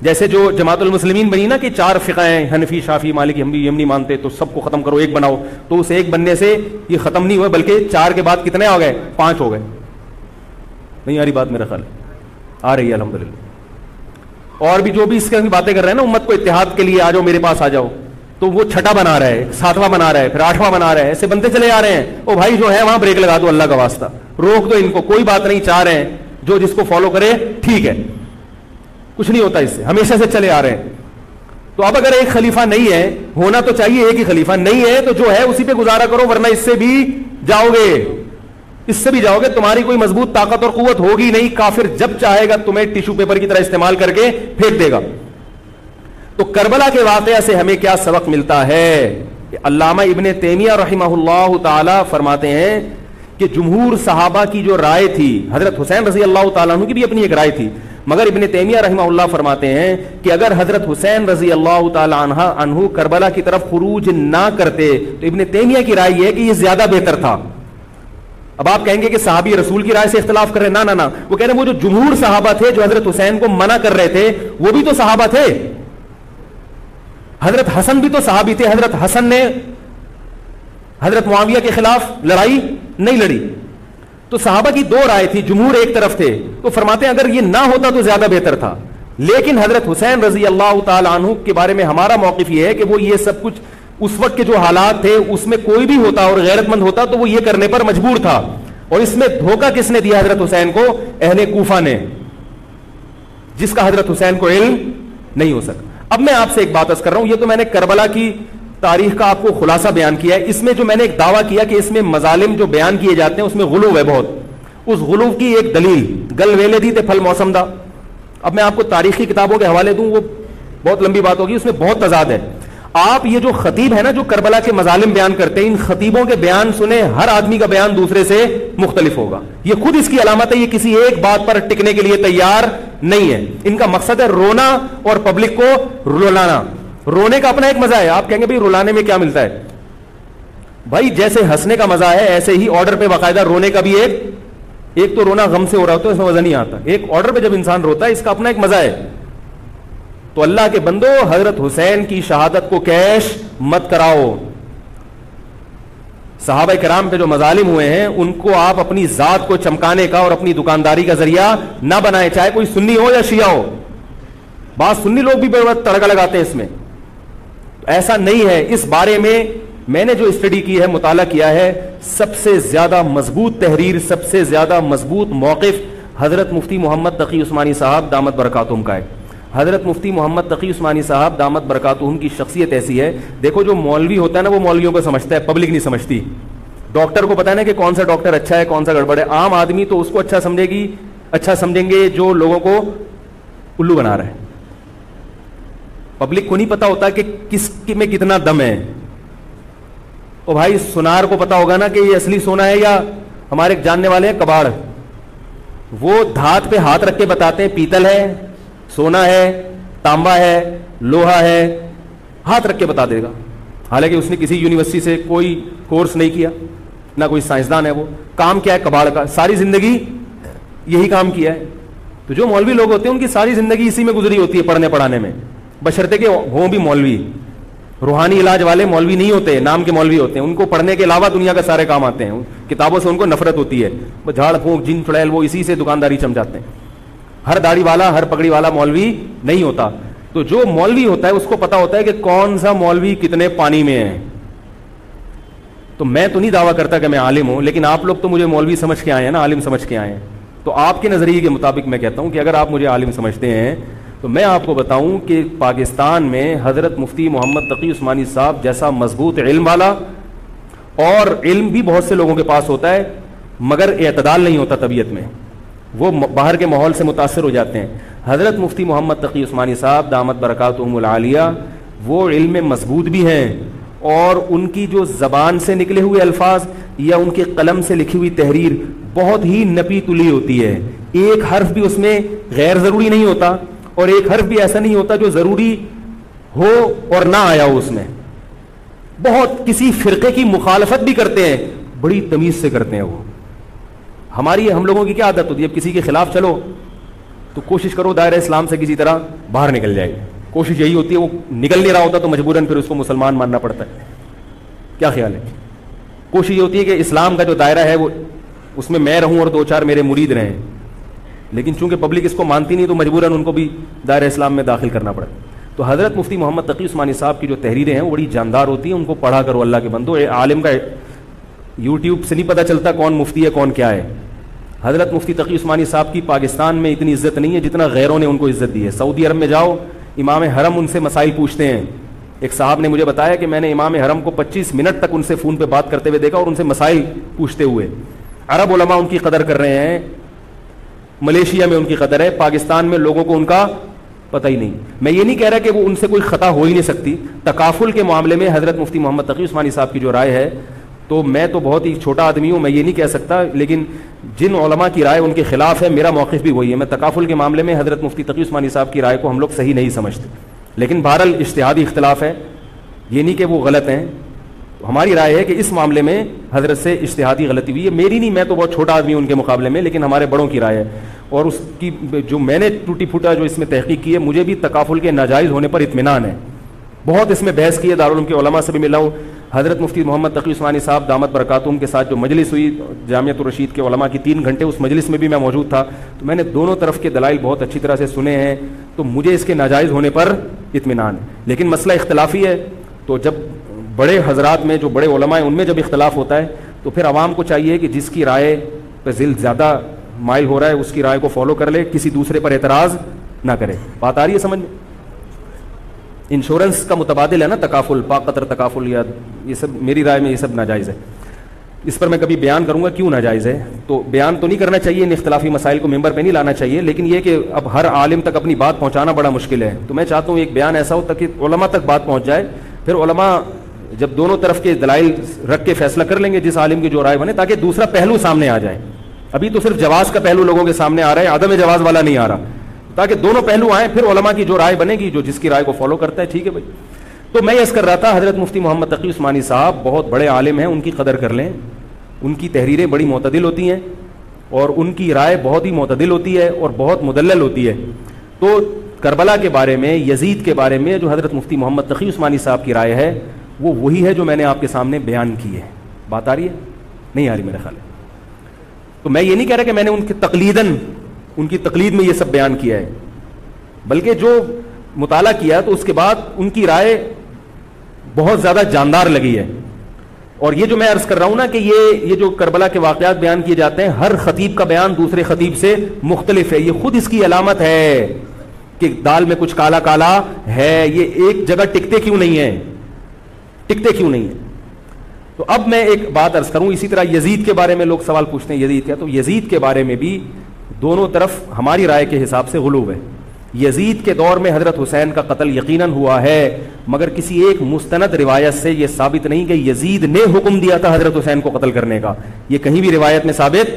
جیسے جو جماعت المسلمین بنی نا کہ 4 فقہ ہیں, حنفی, شافعی, مالکی, حنبلی, نہیں مانتے, تو سب کو ختم کرو, ایک بناؤ. تو اس ایک بننے سے یہ ختم نہیں ہوئے, بلکہ 4 کے بعد کتنے ہو گئے؟ 5 ہو گئے. نہیں آ رہی بات؟ میرا خیال آ رہی ہے الحمدللہ. اور بھی جو بھی اس کی باتیں کر رہے ہیں نا, امت کو اتحاد کے لیے آ جاؤ, میرے پاس آ جاؤ, تو وہ 6واں بنا رہا ہے, 7واں بنا رہا ہے, پھر 8واں بنا رہا ہے, ایسے بنتے چلے آ رہے ہیں. او بھائی جو ہے وہاں بریک لگا دو, اللہ کا واسطہ روک دو ان کو, کوئی بات نہیں, 4 ہیں, جو جس کو فالو کرے ٹھیک ہے, کچھ نہیں ہوتا اس سے, ہمیشہ سے چلے آ رہے ہیں. تو اب اگر ایک خلیفہ نہیں ہے, ہونا تو چاہیے ایک ہی خلیفہ, نہیں ہے تو جو ہے اسی پہ گزارا کرو, ورنہ اس سے بھی جاؤ گے, اس سے بھی جاؤ گے. تمہاری کوئی مضبوط طاقت اور قوت ہوگی نہیں. کافر جب چاہے گا تمہیں ٹیشو پیپر کی طرح استعمال کر کے پھینک دے گا. تو کربلا کے واقعہ سے ہمیں کیا سبق ملتا ہے؟ کہ علامہ ابن تیمیہ رحمہ اللہ تعالی فرماتے ہیں کہ جمہور صحابہ کی جو رائے تھی, حضرت حسین رضی اللہ تعالیٰ عنہ کی بھی اپنی ایک رائے تھی, مگر ابن تیمیہ رحمہ اللہ فرماتے ہیں کہ اگر حضرت حسین رضی اللہ تعالیٰ عنہ کربلا کی طرف خروج نہ کرتے تو ابن تیمیہ کی رائے یہ ہے کہ یہ زیادہ بہتر تھا. اب آپ کہیں گے کہ صحابی رسول کی رائے سے اختلاف کر رہے ہیں, نہ, وہ کہہ رہے ہیں وہ جو جمہور صحابہ تھے جو حضرت حسین کو منع کر رہے تھے وہ بھی تو صحابہ تھے. حضرت حسن بھی تو صحابی تھے. حضرت حسن نے حضرت معاویہ کے خلاف لڑائی نہیں لڑی. تو صحابہ کی 2 رائے تھی, جمہور ایک طرف تھے. تو فرماتے ہیں اگر یہ نہ ہوتا تو زیادہ بہتر تھا. لیکن حضرت حسین رضی اللہ تعالی عنہ کے بارے میں ہمارا موقف یہ ہے کہ وہ یہ سب کچھ اس وقت کے جو حالات تھے اس میں کوئی بھی ہوتا اور غیرت مند ہوتا تو وہ یہ کرنے پر مجبور تھا. اور اس میں دھوکہ کس نے دیا حضرت حسین کو؟ اہل کوفہ نے, جس کا حضرت حسین کو علم نہیں ہو سکا. اب میں آپ سے ایک بات عرض کر رہا ہوں, یہ تو میں نے کربلا کی تاریخ کا آپ کو خلاصہ بیان کیا ہے. اس میں جو میں نے ایک دعویٰ کیا کہ اس میں مظالم جو بیان کیے جاتے ہیں اس میں غلو ہے بہت. اس غلو کی ایک دلیل, گل ویلے دی تے پھل موسم دا. اب میں آپ کو تاریخی کتابوں کے حوالے دوں, وہ بہت لمبی بات ہوگی, اس میں بہت تضاد ہے. آپ یہ جو خطیب ہے نا جو کربلا کے مظالم بیان کرتے ہیں, ان خطیبوں کے بیان سنیں, ہر آدمی کا بیان دوسرے سے مختلف ہوگا. یہ خود اس کی علامت ہے, یہ کسی ایک بات پر ٹکنے کے لیے تیار نہیں ہے. ان کا مقصد ہے رونا اور پبلک کو رلانا. رونے کا اپنا ایک مزہ ہے. آپ کہیں گے بھائی رلانے میں کیا ملتا ہے؟ بھائی جیسے ہنسنے کا مزہ ہے ایسے ہی آرڈر پہ باقاعدہ رونے کا بھی ایک تو رونا غم سے ہو رہا ہوتا ہے, اس میں مزہ نہیں آتا. ایک آرڈر پہ جب انسان روتا ہے اس کا اپنا ایک مزہ ہے. تو اللہ کے بندو, حضرت حسین کی شہادت کو کیش مت کراؤ. صحابہ کرام پہ جو مظالم ہوئے ہیں ان کو آپ اپنی ذات کو چمکانے کا اور اپنی دکانداری کا ذریعہ نہ بنائیں, چاہے کوئی سنی ہو یا شیعہ ہو. بعض سنی لوگ بھی بڑا تڑکا لگاتے ہیں اس میں. ایسا نہیں ہے. اس بارے میں نے جو اسٹڈی کی ہے, مطالعہ کیا ہے, سب سے زیادہ مضبوط تحریر, سب سے زیادہ مضبوط موقف حضرت مفتی محمد تقی عثمانی صاحب دامت برکاتہم کا ہے. حضرت مفتی محمد تقی عثمانی صاحب دامت برکاتہم کی شخصیت ایسی ہے, دیکھو جو مولوی ہوتا ہے نا وہ مولویوں کو سمجھتا ہے, پبلک نہیں سمجھتی. ڈاکٹر کو پتا ہے نا کہ کون سا ڈاکٹر اچھا ہے کون سا گڑبڑ ہے. عام آدمی تو اس کو اچھا سمجھیں گے جو لوگوں کو الو بنا رہا ہے. پبلک کو نہیں پتا ہوتا کہ کس میں کتنا دم ہے. او بھائی سونار کو پتا ہوگا نا کہ یہ اصلی سونا ہے یا ہمارے جاننے والے ہیں کباڑ. وہ دھات پہ ہاتھ رکھ کے بتاتے ہیں پیتل ہے, سونا ہے, تانبا ہے, لوہا ہے, ہاتھ رکھ کے بتا دے گا, حالانکہ اس نے کسی یونیورسٹی سے کوئی کورس نہیں کیا, نہ کوئی سائنسدان ہے. وہ کام کیا ہے کباڑ کا, ساری زندگی یہی کام کیا ہے. تو جو مولوی لوگ ہوتے ہیں ان کی ساری زندگی اسی میں گزری ہوتی ہے, پڑھنے پڑھانے میں, بشرطے کہ ہوں بھی مولوی. روحانی علاج والے مولوی نہیں ہوتے, نام کے مولوی ہوتے ہیں, ان کو پڑھنے کے علاوہ دنیا کا سارے کام آتے ہیں. کتابوں سے ان کو نفرت ہوتی ہے, وہ جھاڑ پھونک جن چڑیل وہ اسی سے دکانداری چمچاتے ہیں. ہر داڑھی والا ہر پگڑی والا مولوی نہیں ہوتا. تو جو مولوی ہوتا ہے اس کو پتا ہوتا ہے کہ کون سا مولوی کتنے پانی میں ہے. تو میں تو نہیں دعویٰ کرتا کہ میں عالم ہوں, لیکن آپ لوگ تو مجھے مولوی سمجھ کے آئے ہیں نا, عالم سمجھ کے آئے ہیں. تو آپ کے نظریے کے مطابق میں کہتا ہوں کہ اگر آپ مجھے عالم سمجھتے ہیں تو میں آپ کو بتاؤں کہ پاکستان میں حضرت مفتی محمد تقی عثمانی صاحب جیسا مضبوط علم والا, اور علم بھی بہت سے لوگوں کے پاس ہوتا ہے مگر اعتدال نہیں ہوتا طبیعت میں, وہ باہر کے ماحول سے متاثر ہو جاتے ہیں. حضرت مفتی محمد تقی عثمانی صاحب دامت برکاتہم العالیہ وہ علم میں مضبوط بھی ہیں, اور ان کی جو زبان سے نکلے ہوئے الفاظ یا ان کے قلم سے لکھی ہوئی تحریر بہت ہی نپی تلی ہوتی ہے. ایک حرف بھی اس میں غیر ضروری نہیں ہوتا, اور ایک حرف بھی ایسا نہیں ہوتا جو ضروری ہو اور نہ آیا ہو اس میں. بہت کسی فرقے کی مخالفت بھی کرتے ہیں, بڑی تمیز سے کرتے ہیں. وہ ہم لوگوں کی کیا عادت ہوتی ہے, اب کسی کے خلاف چلو تو کوشش کرو دائرہ اسلام سے کسی طرح باہر نکل جائے. کوشش یہی ہوتی ہے, وہ نکل نہیں رہا ہوتا تو مجبوراً پھر اس کو مسلمان ماننا پڑتا ہے. کیا خیال ہے؟ کوشش یہ ہوتی ہے کہ اسلام کا جو دائرہ ہے وہ اس میں رہوں اور 2-4 میرے مرید رہیں, لیکن چونکہ پبلک اس کو مانتی نہیں تو مجبوراً ان کو بھی دائرہ اسلام میں داخل کرنا پڑتا ہے. تو حضرت مفتی محمد تقی عثمانی صاحب کی جو تحریریں ہیں وہ بڑی جاندار ہوتی ہیں, ان کو پڑھا کرو اللہ کے بندو. عالم کا یوٹیوب سے نہیں پتہ چلتا کون مفتی ہے کون کیا ہے. حضرت مفتی تقی عثمانی صاحب کی پاکستان میں اتنی عزت نہیں ہے جتنا غیروں نے ان کو عزت دی ہے. سعودی عرب میں جاؤ, امام حرم ان سے مسائل پوچھتے ہیں. ایک صاحب نے مجھے بتایا کہ میں نے امام حرم کو 25 منٹ تک ان سے فون پہ بات کرتے ہوئے دیکھا اور ان سے مسائل پوچھتے ہوئے. عرب علماء ان کی قدر کر رہے ہیں, ملیشیا میں ان کی قدر ہے, پاکستان میں لوگوں کو ان کا پتہ ہی نہیں. میں یہ نہیں کہہ رہا کہ وہ ان سے کوئی خطا ہو ہی نہیں سکتی. تکافل کے معاملے میں حضرت مفتی محمد تقی عثمانی صاحب کی جو رائے ہے, تو میں تو بہت ہی چھوٹا آدمی ہوں, میں یہ نہیں کہہ سکتا, لیکن جن علماء کی رائے ان کے خلاف ہے میرا موقف بھی وہی ہے. میں تکافل کے معاملے میں حضرت مفتی تقی عثمانی صاحب کی رائے کو ہم لوگ صحیح نہیں سمجھتے, لیکن بہرحال اجتہادی اختلاف ہے, یہ نہیں کہ وہ غلط ہیں. ہماری رائے ہے کہ اس معاملے میں حضرت سے اجتہادی غلطی ہوئی ہے, میری نہیں, میں تو بہت چھوٹا آدمی ہوں ان کے مقابلے میں, لیکن ہمارے بڑوں کی رائے ہے. اور اس کی جو میں نے ٹوٹی پھوٹا جو اس میں تحقیق کی ہے, مجھے بھی تکافل کے ناجائز ہونے پر اطمینان ہے. بہت اس میں بحث کی ہے, دارالعلوم کے علماء سے بھی ملا ہوں. حضرت مفتی محمد تقی عثمانی صاحب دامت برکاتہم کے ساتھ جو مجلس ہوئی جامعۃ الرشید کے علماء کی 3 گھنٹے, اس مجلس میں بھی میں موجود تھا, تو میں نے دونوں طرف کے دلائل بہت اچھی طرح سے سنے ہیں, تو مجھے اس کے ناجائز ہونے پر اطمینان ہے. لیکن مسئلہ اختلافی ہے, تو جب بڑے حضرات میں جو بڑے علماء ہیں ان میں جب اختلاف ہوتا ہے تو پھر عوام کو چاہیے کہ جس کی رائے پہ ذل زیادہ مائل ہو رہا ہے اس کی رائے کو فالو کر لے, کسی دوسرے پر اعتراض نہ کرے. بات آ رہی ہے سمجھ میں؟ انشورنس کا متبادل ہے نا تکافل, پاک قطر تکافل, یا یہ سب میری رائے میں یہ سب ناجائز ہے. اس پر میں کبھی بیان کروں گا کیوں ناجائز ہے. تو بیان تو نہیں کرنا چاہیے, ان اختلافی مسائل کو ممبر پہ نہیں لانا چاہیے, لیکن یہ کہ اب ہر عالم تک اپنی بات پہنچانا بڑا مشکل ہے. تو میں چاہتا ہوں ایک بیان ایسا ہو تاکہ علماء تک بات پہنچ جائے, پھر علماء جب دونوں طرف کے دلائل رکھ کے فیصلہ کر لیں گے جس عالم کی جو رائے بنے, تاکہ دوسرا پہلو سامنے آ جائے. ابھی تو صرف جواز کا پہلو لوگوں کے سامنے آ رہا ہے, عدم جواز والا نہیں آ رہا, تاکہ دونوں پہلو آئیں, پھر علماء کی جو رائے بنے گی جو جس کی رائے کو فالو کرتا ہے. ٹھیک ہے بھائی. تو میں یہ کر رہا تھا, حضرت مفتی محمد تقی عثمانی صاحب بہت بڑے عالم ہیں, ان کی قدر کر لیں. ان کی تحریریں بڑی معتدل ہوتی ہیں اور ان کی رائے بہت ہی معتدل ہوتی ہے اور بہت مدلل ہوتی ہے. تو کربلا کے بارے میں, یزید کے بارے میں جو حضرت مفتی محمد تقی عثمانی صاحب کی رائے ہے وہ وہی ہے جو میں نے آپ کے سامنے بیان کی ہے. بات آ رہی ہے؟ نہیں آ رہی میرا خیال ہے. تو میں یہ نہیں کہہ رہا کہ میں نے ان کی تقلید میں یہ سب بیان کیا ہے, بلکہ جو مطالعہ کیا تو اس کے بعد ان کی رائے بہت زیادہ جاندار لگی ہے. اور یہ جو میں عرض کر رہا ہوں نا کہ یہ جو کربلا کے واقعات بیان کیے جاتے ہیں, ہر خطیب کا بیان دوسرے خطیب سے مختلف ہے. یہ خود اس کی علامت ہے کہ دال میں کچھ کالا کالا ہے, یہ ایک جگہ ٹکتے کیوں نہیں ہیں. تو اب میں ایک بات عرض کروں. اسی طرح یزید کے بارے میں لوگ سوال پوچھتے ہیں یزید کیا, تو یزید کے بارے میں بھی دونوں طرف ہماری رائے کے حساب سے غلو ہے. یزید کے دور میں حضرت حسین کا قتل یقیناً ہوا ہے, مگر کسی ایک مستند روایت سے یہ ثابت نہیں کہ یزید نے حکم دیا تھا حضرت حسین کو قتل کرنے کا. یہ کہیں بھی روایت میں ثابت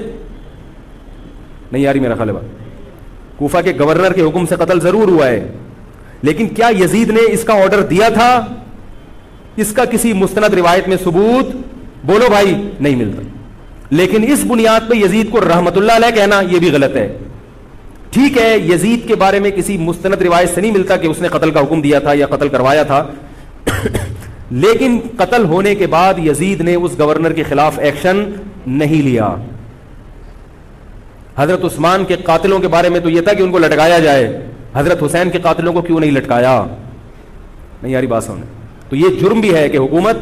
نہیں آ رہی میرا خیال ہے بات. کوفہ کے گورنر کے حکم سے قتل ضرور ہوا ہے, لیکن کیا یزید نے اس کا آرڈر دیا تھا؟ اس کا کسی مستند روایت میں ثبوت بولو بھائی نہیں ملتا. لیکن اس بنیاد پہ یزید کو رحمت اللہ علیہ کہنا یہ بھی غلط ہے. ٹھیک ہے, یزید کے بارے میں کسی مستند روایت سے نہیں ملتا کہ اس نے قتل کا حکم دیا تھا یا قتل کروایا تھا, لیکن قتل ہونے کے بعد یزید نے اس گورنر کے خلاف ایکشن نہیں لیا. حضرت عثمان کے قاتلوں کے بارے میں تو یہ تھا کہ ان کو لٹکایا جائے, حضرت حسین کے قاتلوں کو کیوں نہیں لٹکایا؟ نہیں یاری بات سمجھ. تو یہ جرم بھی ہے کہ حکومت,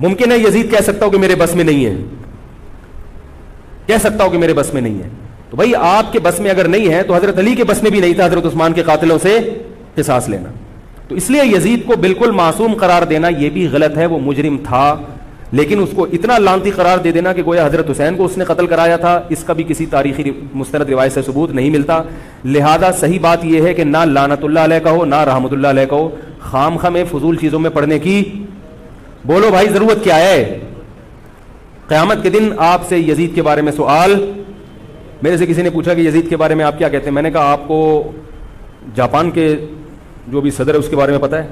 ممکن ہے یزید کہہ سکتا ہو کہ میرے بس میں نہیں ہے, کہہ سکتا ہو کہ میرے بس میں نہیں ہے. تو بھائی آپ کے بس میں اگر نہیں ہے تو حضرت علی کے بس میں بھی نہیں تھا حضرت عثمان کے قاتلوں سے قصاص لینا. تو اس لیے یزید کو بالکل معصوم قرار دینا یہ بھی غلط ہے. وہ مجرم تھا, لیکن اس کو اتنا لعنتی قرار دے دینا کہ گویا حضرت حسین کو اس نے قتل کرایا تھا, اس کا بھی کسی تاریخی مستند روایت سے ثبوت نہیں ملتا. لہذا صحیح بات یہ ہے کہ نہ لعنت اللہ علیہ کہو نہ رحمت اللہ علیہ کہو. خام خواہ میں فضول چیزوں میں پڑھنے کی بولو بھائی ضرورت کیا ہے؟ قیامت کے دن آپ سے یزید کے بارے میں سوال, میرے سے کسی نے پوچھا کہ یزید کے بارے میں آپ کیا کہتے ہیں؟ میں نے کہا آپ کو جاپان کے جو بھی صدر ہے اس کے بارے میں پتہ ہے,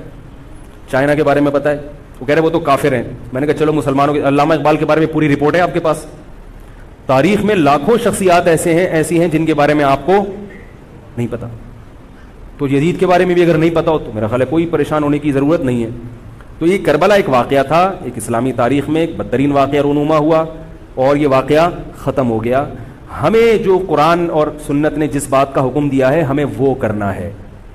چائنا کے بارے میں پتہ ہے؟ وہ کہہ رہے وہ تو کافر ہیں. میں نے کہا چلو مسلمانوں کے, علامہ اقبال کے بارے میں پوری رپورٹ ہے آپ کے پاس. تاریخ میں لاکھوں شخصیات ایسی ہیں جن کے بارے میں آپ کو نہیں پتا. تو یزید کے بارے میں بھی اگر نہیں پتا ہو تو میرا خیال ہے کوئی پریشان ہونے کی ضرورت نہیں ہے. تو یہ کربلا ایک واقعہ تھا, ایک اسلامی تاریخ میں ایک بدترین واقعہ رونما ہوا اور یہ واقعہ ختم ہو گیا. ہمیں جو قرآن اور سنت نے جس بات کا حکم دیا ہے ہمیں وہ کرنا ہے.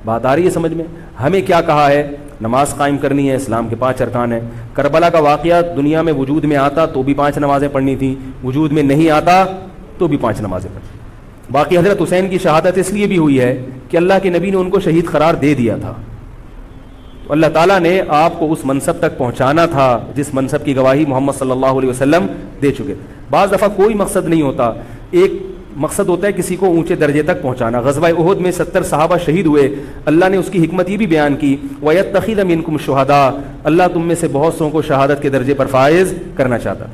بات آ رہی ہے سمجھ میں؟ ہمیں کیا کہا ہے؟ نماز قائم کرنی ہے, اسلام کے 5 ارکان ہیں. کربلا کا واقعہ دنیا میں وجود میں آتا تو بھی 5 نمازیں پڑھنی تھیں, وجود میں نہیں آتا تو بھی 5 نمازیں پڑھنی. باقی حضرت حسین کی شہادت اس لیے بھی ہوئی ہے کہ اللہ کے نبی نے ان کو شہید قرار دے دیا تھا. تو اللہ تعالیٰ نے آپ کو اس منصب تک پہنچانا تھا جس منصب کی گواہی محمد صلی اللہ علیہ وسلم دے چکے. بعض دفعہ کوئی مقصد نہیں ہوتا, ایک مقصد ہوتا ہے کسی کو اونچے درجے تک پہنچانا. غزوہ احد میں 70 صحابہ شہید ہوئے, اللہ نے اس کی حکمت یہ بھی بیان کی وَيَتَّخِذَ مِنْكُمْ شُهَدَاءَ, اللہ تم میں سے بہت سو کو شہادت کے درجے پر فائز کرنا چاہتا.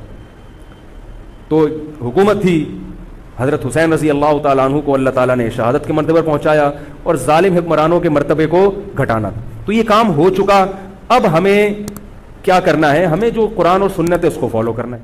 تو حکومت تھی, حضرت حسین رضی اللہ تعالیٰ عنہ کو اللہ تعالیٰ نے شہادت کے مرتبے پر پہنچایا اور ظالم حکمرانوں کے مرتبے کو گھٹانا. تو یہ کام ہو چکا. اب ہمیں کیا کرنا ہے؟ ہمیں جو قرآن اور سنت ہے اس کو فالو کرنا ہے.